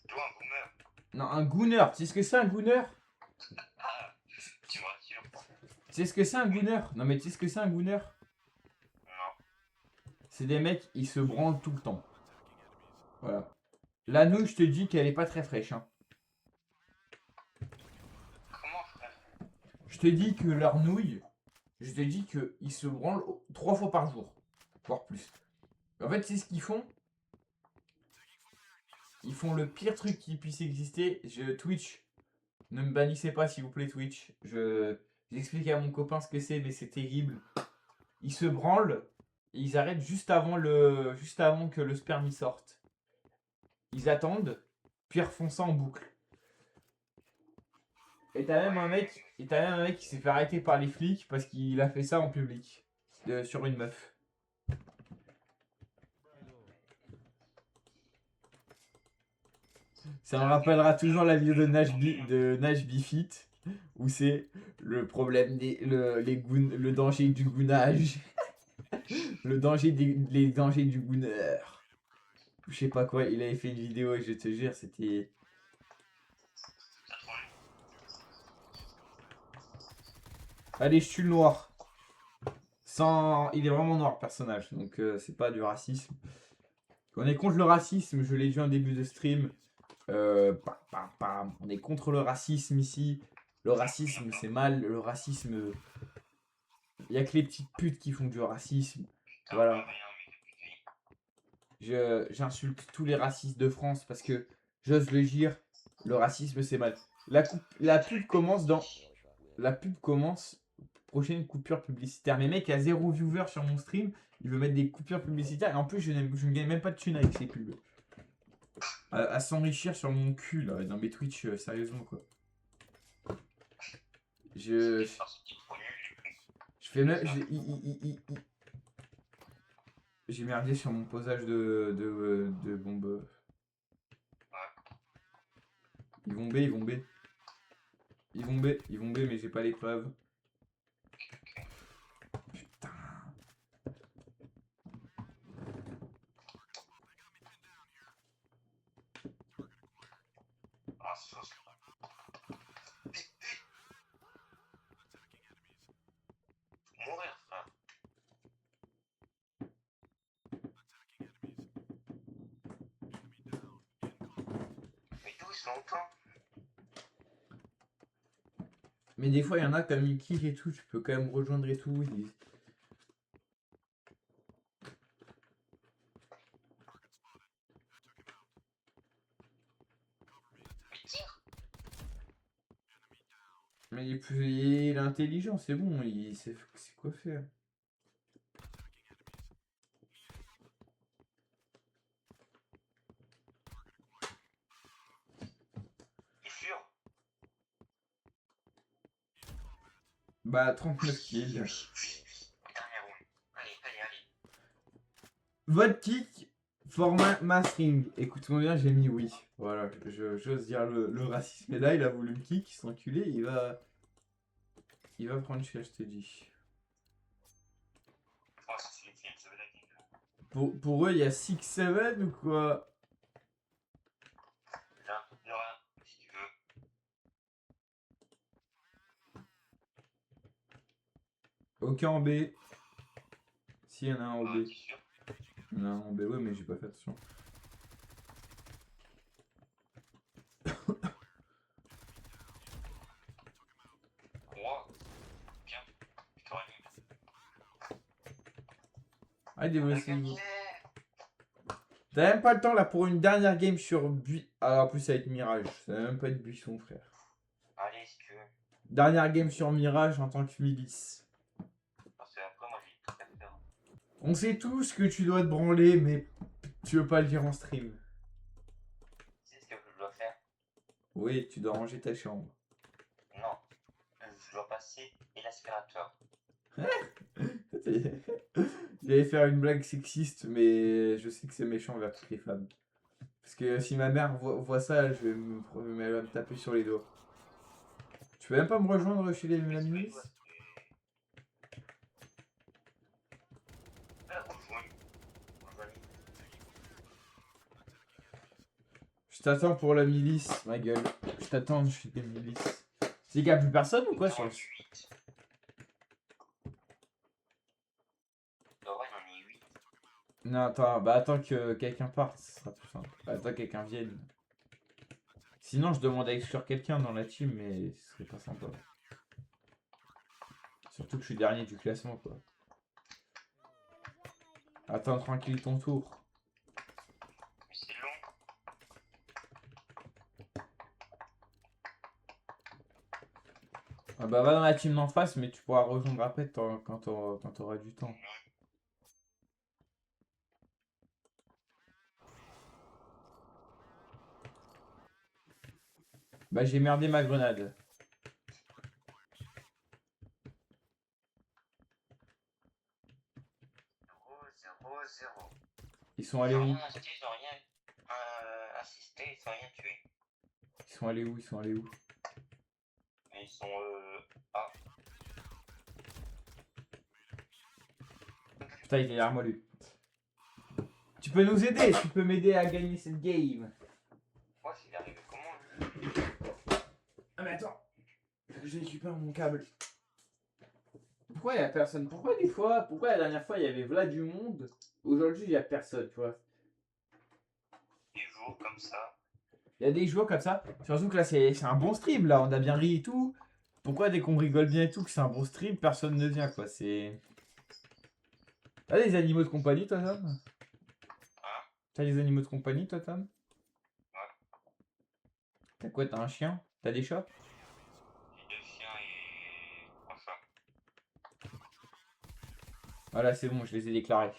Toi, un boomer. Non, un gooner. Tu sais ce que c'est un gooner? Ah, tu me rassures. Tu sais ce que c'est un gooner? Non, mais tu sais ce que c'est un gooner? Non. C'est des mecs, ils se branlent tout le temps. Voilà. La nouille, je te dis qu'elle est pas très fraîche. Hein. Comment, frère? Je te dis que leur nouille, je te dis qu'ils se branlent 3 fois par jour. Voire plus. En fait, c'est ce qu'ils font. Ils font le pire truc qui puisse exister. Twitch. Ne me bannissez pas, s'il vous plaît, Twitch. J'explique à mon copain ce que c'est, mais c'est terrible. Ils se branlent. Et ils arrêtent juste avant que le sperme y sorte. Ils attendent, puis ils refont ça en boucle. Et t'as même un mec qui s'est fait arrêter par les flics parce qu'il a fait ça en public. Sur une meuf. Ça me rappellera toujours la vidéo de Nash Bifit où c'est le problème le danger du gounage. Les dangers du gooner. Je sais pas quoi, il avait fait une vidéo et je te jure, c'était. Allez, je suis le noir. Il est vraiment noir le personnage, donc c'est pas du racisme. On est contre le racisme, je l'ai dit en début de stream. On est contre le racisme ici. Le racisme, c'est mal. Le racisme. Il y a que les petites putes qui font du racisme. Voilà. J'insulte tous les racistes de France parce que, j'ose le dire, le racisme c'est mal. La pub commence dans. La pub commence. Prochaine coupure publicitaire. Mais mec, il y a 0 viewer sur mon stream. Il veut mettre des coupures publicitaires. Et en plus, je ne gagne même pas de thunes avec ces pubs. À s'enrichir sur mon cul là. Dans mes Twitch, sérieusement quoi. Je fais même. J'ai merdé sur mon posage de bombe. Ils vont B. Ils vont B, mais j'ai pas les preuves. Putain. Ah, ça, mourir, frère. Mais d'où ils sont autant? Mais des fois, il y en a comme une kick et tout, tu peux quand même rejoindre et tout. Mais il est intelligent, c'est bon, il sait quoi faire. Sûr. Bah, 39 kills. Dernière round. Allez. Vote kick format mastering. Écoute-moi bien, j'ai mis oui. Voilà, j'ose dire le racisme. Et là, il a voulu me kick, il s'est enculé, il va prendre cher, je te dis. Oh, ça suffit, ça veut dire Pour eux, il y a 6-7 ou quoi? Non, Aucun en B. Si, il y en a un en B. T'es sûr? Il y en a un en B, ouais, mais j'ai pas fait attention. Wow. Bien. Victoire nulle. Ah, il On a développe. gagné. T'as même pas le temps là pour une dernière game sur Ah, en plus, ça va être Mirage. Ça va même pas être Buisson, frère. Allez, si tu veux. Dernière game sur Mirage en tant que milice. Parce que après, moi, j'ai tout à faire. On sait tous que tu dois te branler, mais tu veux pas le dire en stream. Tu sais ce que je dois faire? Oui, tu dois ranger ta chambre. Non. Je dois passer et l'aspirateur. J'allais faire une blague sexiste, mais je sais que c'est méchant envers toutes les femmes. Parce que si ma mère voit ça, elle va me taper sur les doigts. Tu peux même pas me rejoindre chez la milice? Je t'attends pour la milice, ma gueule. Je t'attends chez les milices. C'est qu'il y a plus personne ou quoi sur le... Non, attends, bah attends que quelqu'un parte, ce sera plus simple. Attends que quelqu'un vienne. Sinon, je demande à exclure quelqu'un dans la team, mais ce serait pas sympa. Surtout que je suis dernier du classement, quoi. Attends tranquille ton tour. Mais c'est long. Ah bah va dans la team d'en face, mais tu pourras rejoindre après quand t'auras du temps. Bah j'ai merdé ma grenade. 0-0. Ils sont allés Ils où? ont rien acheté, ils ont rien assisté, ils ont rien tué. Ils sont allés où? Ils sont allés où? Mais ils sont A. Putain, il est derrière moi lui. Tu peux nous aider, tu peux m'aider à gagner cette game. Moi, s'il est arrivé comment lui? Ah mais attends, j'ai récupéré mon câble. Pourquoi il y a personne? Pourquoi des fois, pourquoi la dernière fois il y avait Vlad du monde? Aujourd'hui il y a personne, tu vois. Des jours comme ça. Il y a des joueurs comme ça. Surtout que là c'est un bon stream là, on a bien ri et tout. Pourquoi dès qu'on rigole bien et tout, que c'est un bon stream, personne ne vient quoi, c'est... T'as des animaux de compagnie toi Tom? Hein? T'as des animaux de compagnie toi Tom? Ouais. T'as quoi? T'as un chien? T'as des chats? J'ai 2 chiens et 3 chats. Voilà, c'est bon, je les ai déclarés.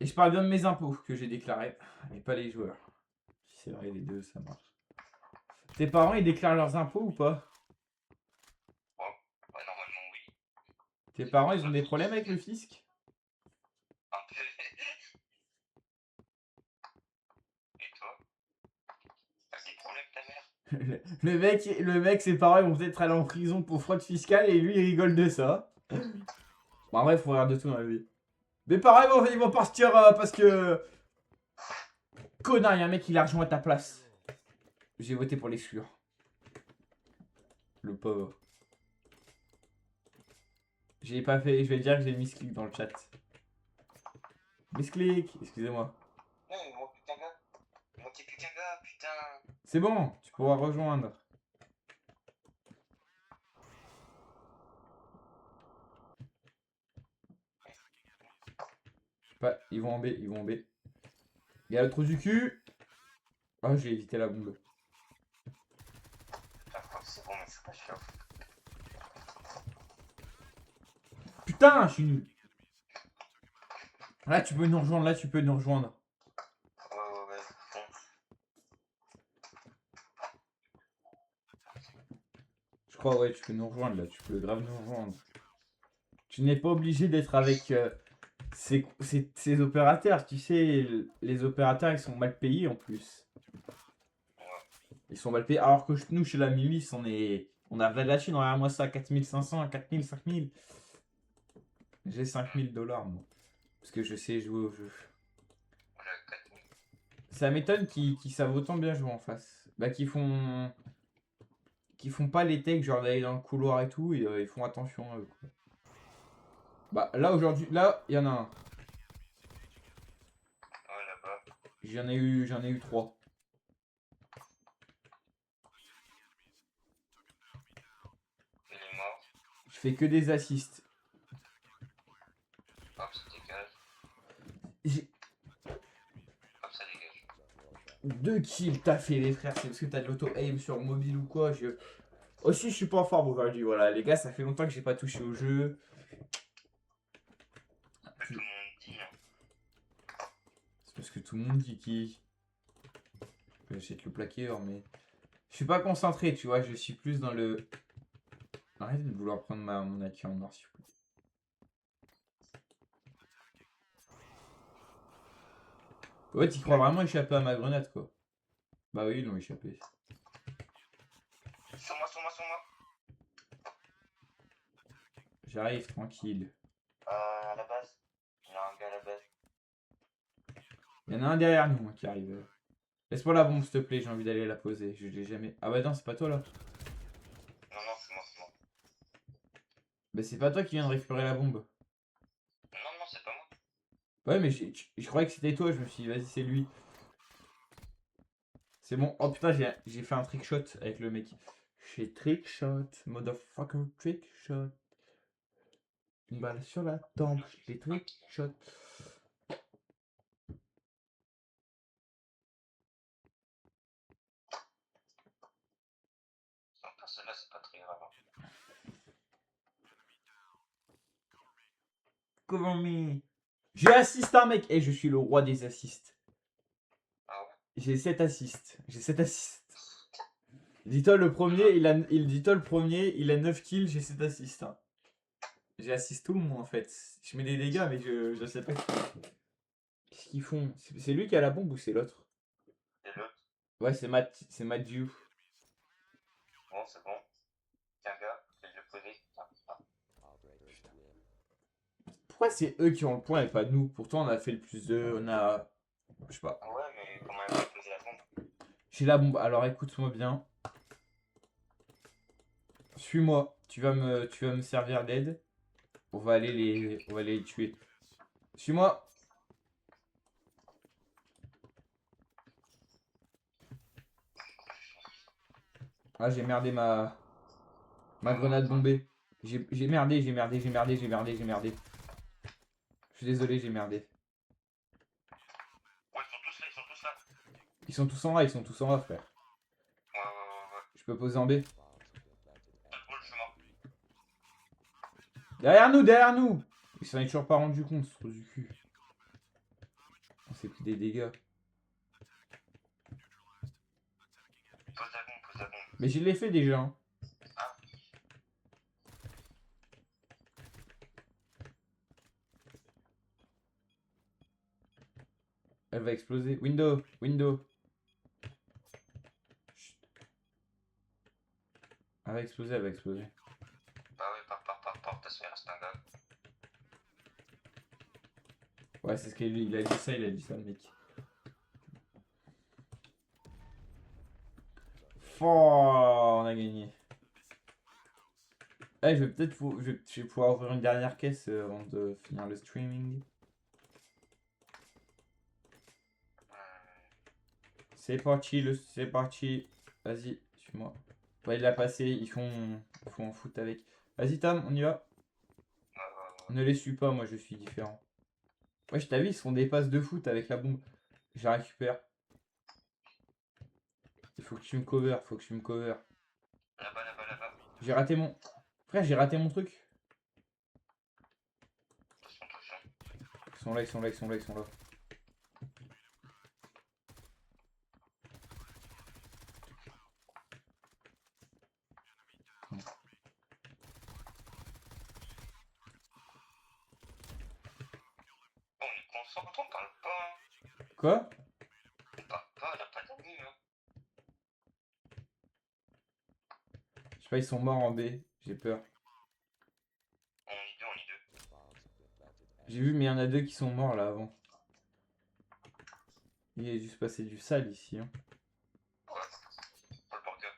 Et je parle bien de mes impôts que j'ai déclarés, mais pas les joueurs. Si c'est vrai, les deux, ça marche. Tes parents, ils déclarent leurs impôts ou pas? Ouais, normalement oui. Tes parents, ils ont des problèmes avec le fisc? Un peu. Et toi? T'as des problèmes ta mère? Le mec, ses parents, ils vont peut-être aller en prison pour fraude fiscale et lui, il rigole de ça. Bon, en vrai, il faut rire de tout dans la vie. Mes parents, ils vont partir parce que... Connard, il y a un mec qui l'a rejoint à ta place. J'ai voté pour l'exclure. Le pauvre. J'ai pas fait, je vais dire que j'ai misclick dans le chat. Misclick, excusez-moi. Non, mais moi putain gars. Moi t'es putain gars, putain. C'est bon, tu pourras rejoindre. Pas, ils vont en B, ils vont en B. Il y a le trou du cul. Oh, j'ai évité la bombe. Putain, je crois que c'est bon, mais je suis pas sûr. Putain, je suis nul. Là, tu peux nous rejoindre, là, tu peux nous rejoindre. Ouais, bon. Je crois, ouais, tu peux nous rejoindre, là, tu peux grave nous rejoindre. Tu n'es pas obligé d'être avec ces opérateurs, tu sais, les opérateurs, ils sont mal payés en plus. Ils sont mal payés, alors que nous, chez la milice, on a de la Chine, on a moi ça, 4500, 4000, 5000. J'ai 5000 dollars, moi. Parce que je sais jouer au jeu. Voilà, 4000. Ça m'étonne qu'ils savent autant bien jouer en face. Bah, qu'ils font... qui font pas les techs, genre d'aller dans le couloir et tout, et ils font attention à eux, quoi. Bah là aujourd'hui, là, il y en a un. Ouais, là-bas. J'en ai eu 3. Il est mort. Je fais que des assists. Hop, ça dégage. J'ai Hop, ça dégage. 2 kills taffés les frères, c'est parce que t'as de l'auto-aim sur mobile ou quoi. Aussi je suis pas en forme aujourd'hui, voilà les gars, ça fait longtemps que j'ai pas touché au jeu. Tout le monde dit, hein. C'est parce que tout le monde dit qui. Je vais essayer de le plaquer, mais je suis pas concentré, tu vois, je suis plus dans le... Arrête de vouloir prendre mon acquis en noir, s'il vous plaît. Ouais, t'y crois vraiment échapper à ma grenade, quoi. Bah oui, ils l'ont échappé. Sur moi, sur moi, sur moi. J'arrive, tranquille. À la base. Il y a un gars à la base. Il y en a un derrière nous, moi, qui arrive. Laisse-moi la bombe, s'il te plaît, j'ai envie d'aller la poser. Je l'ai jamais... Ah bah non, c'est pas toi, là. Non, non, c'est moi, c'est moi. Bah c'est pas toi qui viens de récupérer la bombe. Non, non, c'est pas moi. Ouais, mais je croyais que c'était toi, je me suis dit, vas-y, c'est lui. C'est bon. Oh putain, j'ai fait un trick shot avec le mec. J'ai trick shot, motherfucker trick shot. Une balle sur la tempe, j'ai trick shot. Enfin, celle-là, c'est pas très grave. Hein. Cover me. J'ai assist un mec. Et je suis le roi des assists. Ah ouais. J'ai 7 assists. J'ai 7 assists. Dis-toi le premier, dis-toi le premier, il a 9 kills, j'ai 7 assists. Hein. J'ai assist tout le monde en fait. Je mets des dégâts, mais je sais pas. Qu'est-ce qu'ils font? C'est lui qui a la bombe ou c'est l'autre? Et l'autre. Ouais, c'est Matthew. Bon, c'est bon. Tiens, gars, je vais le poser. Ah. Pourquoi c'est eux qui ont le point et pas nous? Pourtant, on a fait le plus de. On a. Je sais pas. Ah ouais, mais comment elle va poser la bombe? J'ai la bombe. Alors écoute-moi bien. Suis-moi. Tu vas me servir d'aide. On va aller les tuer. Suis-moi. Ah, j'ai merdé ma grenade bombée. J'ai merdé, j'ai merdé, j'ai merdé, j'ai merdé, j'ai merdé. Je suis désolé, j'ai merdé. Ouais, ils sont tous là, ils sont tous là. Ils sont tous en A, ils sont tous en A, frère. Ouais. Je peux poser en B. Pas de bol, je suis mort. Derrière nous, derrière nous! Il s'en est toujours pas rendu compte, ce trou du cul. On s'est pris des dégâts. Pose la bombe, pose la bombe. Mais je l'ai fait déjà. Hein. Ah. Elle va exploser. Window, window. Chut. Elle va exploser, elle va exploser. Bah ouais, par. T'as il reste un gars. Ouais, c'est ce qu'il a dit ça, le mec. Oh, on a gagné. Eh, je vais peut-être je vais pouvoir ouvrir une dernière caisse avant de finir le streaming. C'est parti, c'est parti. Vas-y, suis-moi. Ouais, il l'a passé, il faut en foot avec. Vas-y, Tam, on y va. Ne les suis pas, moi je suis différent. Ouais, je t'avais vu, ils se font des passes de foot avec la bombe. Je la récupère. Il faut que tu me cover, faut que tu me cover. Là-bas. J'ai raté mon... Frère, j'ai raté mon truc. Attention. Ils sont là, ils sont là, ils sont là, ils sont là. On est concentré, on parle pas. Hein. Quoi? On parle pas, y'a pas d'amis. Hein. Je sais pas, ils sont morts en B. J'ai peur. On y deux. J'ai vu, mais il y en a 2 qui sont morts là avant. Il est juste passé du sale ici. Hein. Ouais. Pas le burger.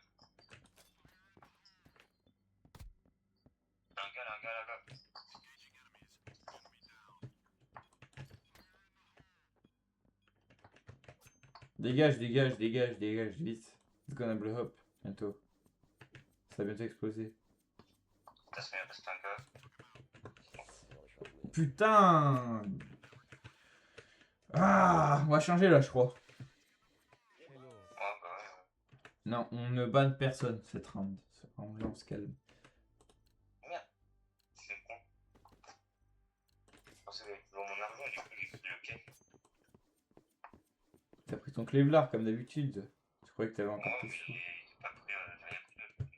Dégage, dégage, dégage, dégage, vite. It's gonna blow up, bientôt. Ça va bientôt exploser. Putain, ça vient rester un gars. Putain! Ah! On va changer là, je crois. Ouais, bah ouais. Non, on ne banne personne cette round. On se calme. Merde. C'est con. Je pensais que j'avais toujours mon argent et du coup j'ai fait le ok. T'as pris ton Kevlar comme d'habitude. Je croyais que t'avais encore Ouais, plus mais chaud. j'ai pas pris. J'ai rien pris de.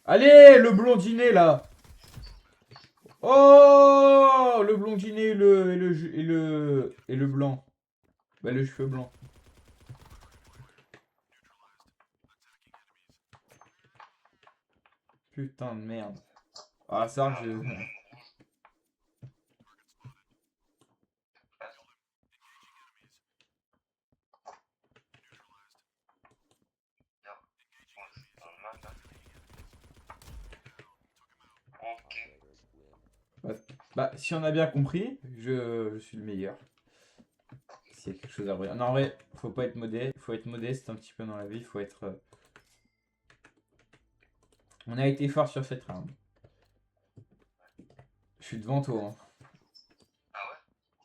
Allez, le blondinet là! Oh! Le blondinet et le blanc. Bah, le cheveu blanc. Putain de merde. Ah, ça, je. Ok. Bah, si on a bien compris, je suis le meilleur. S'il y a quelque chose à redire. Non, en vrai, faut pas être modeste. Faut être modeste un petit peu dans la vie. Faut être. On a été fort sur cette round. Je suis devant toi. Hein. Ah ouais?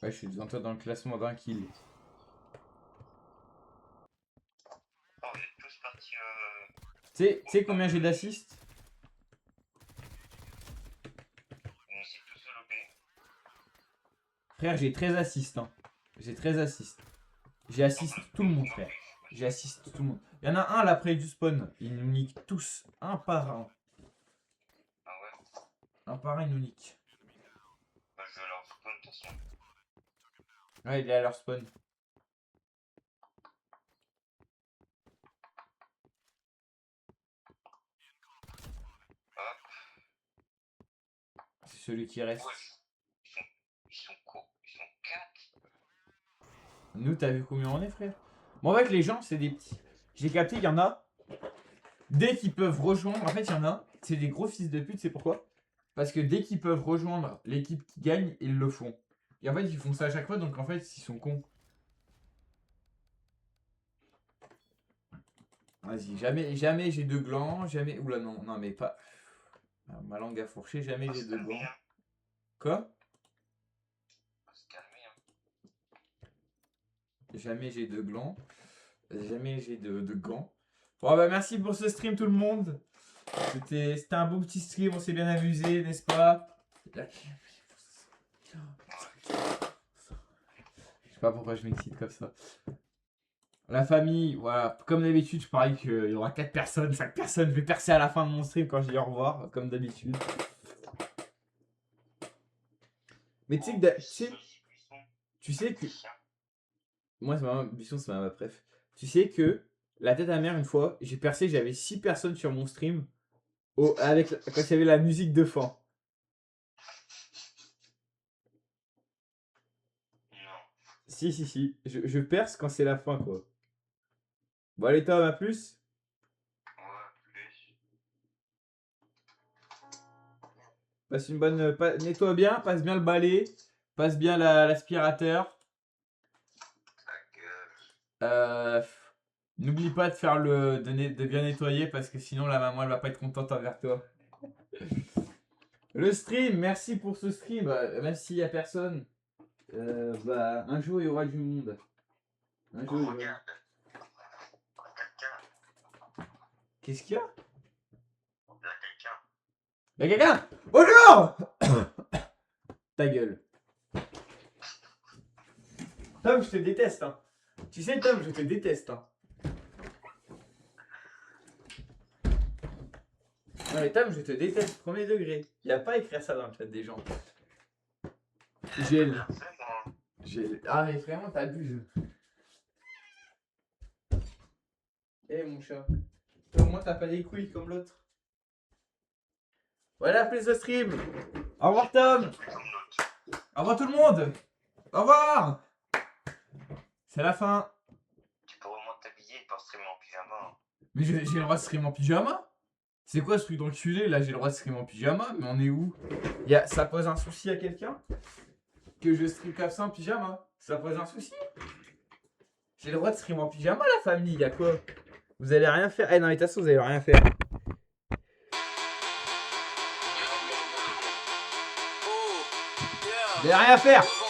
Ouais, je suis devant toi dans le classement d'un kill. Oh, vous êtes tous partis. Tu sais combien j'ai d'assists? On s'est tous lobés. Frère, j'ai 13 assists. Hein. J'ai 13 assists. J'ai assist tout le monde, frère. J'ai assist tout le monde. Il y en a un là près du spawn. Ils nous niquent tous. Un par un. Ah ouais? Un par un, ils nous niquent. Bah, je vais leur spawn de toute façon. Ouais, il est à leur spawn. Hop. C'est celui qui reste. Ouais. Ils sont quoi? Ils sont 4. Nous, t'as vu combien on est, frère? Bon, en fait, les gens, c'est des petits. J'ai capté qu'il y en a. Dès qu'ils peuvent rejoindre. En fait, il y en a. C'est des gros fils de pute, c'est pourquoi? Parce que dès qu'ils peuvent rejoindre l'équipe qui gagne, ils le font. Et en fait, ils font ça à chaque fois, donc en fait, ils sont cons. Vas-y, jamais j'ai de glands, jamais. Oula, non, mais pas. Ah, ma langue a fourché, jamais j'ai de glands. Quoi? On va se calmer, hein. Jamais j'ai de glands. Jamais j'ai de gants. Bon, bah, merci pour ce stream, tout le monde. C'était un beau petit stream, on s'est bien amusé, n'est-ce pas? Je sais pas pourquoi je m'excite comme ça. La famille, voilà, comme d'habitude, je parie qu'il y aura 4 personnes, 5 personnes. Je vais percer à la fin de mon stream quand je dis au revoir, comme d'habitude. Mais tu sais que. Tu sais que. Moi, c'est ma Buisson, c'est ma préf. Tu sais que la tête à mère, une fois, j'ai percé, j'avais 6 personnes sur mon stream quand il y avait la musique de fin. Non. Si. Je perce quand c'est la fin, quoi. Bon, allez, Tom, à plus. Ouais, plus. Passe une bonne. Nettoie bien, passe bien le balai, passe bien l'aspirateur. Ta gueule. N'oublie pas de faire de bien nettoyer parce que sinon la maman elle va pas être contente envers toi. Le stream, merci pour ce stream. Même s'il y a personne, bah un jour il y aura du monde. Un jour, il y aura- Regarde. Quelqu'un. Qu'est-ce qu'il y a? Il y a quelqu'un. Y'a quelqu'un? Bonjour. Ta gueule. Tom, je te déteste. Hein. Tu sais, Tom, je te déteste. Hein. Non mais Tom, je te déteste, premier degré. Y a pas à écrire ça dans le chat des gens. Gel. Ah mais vraiment, t'abuses. Eh mon chat. Au moins t'as pas des couilles comme l'autre. Voilà, plus de stream. Au revoir Tom. Au revoir tout le monde. Au revoir. C'est la fin. Tu peux vraiment t'habiller et pas streamer en pyjama. Hein. Mais j'ai le droit de stream en pyjama? C'est quoi ce truc d'enculé? Là j'ai le droit de stream en pyjama, mais on est où? Ça pose un souci à quelqu'un? que je stream comme ça en pyjama? Ça pose un souci? J'ai le droit de stream en pyjama, la famille, y'a quoi? Vous allez rien faire. Eh non, mais de toute façon, vous allez rien faire. Vous allez rien faire.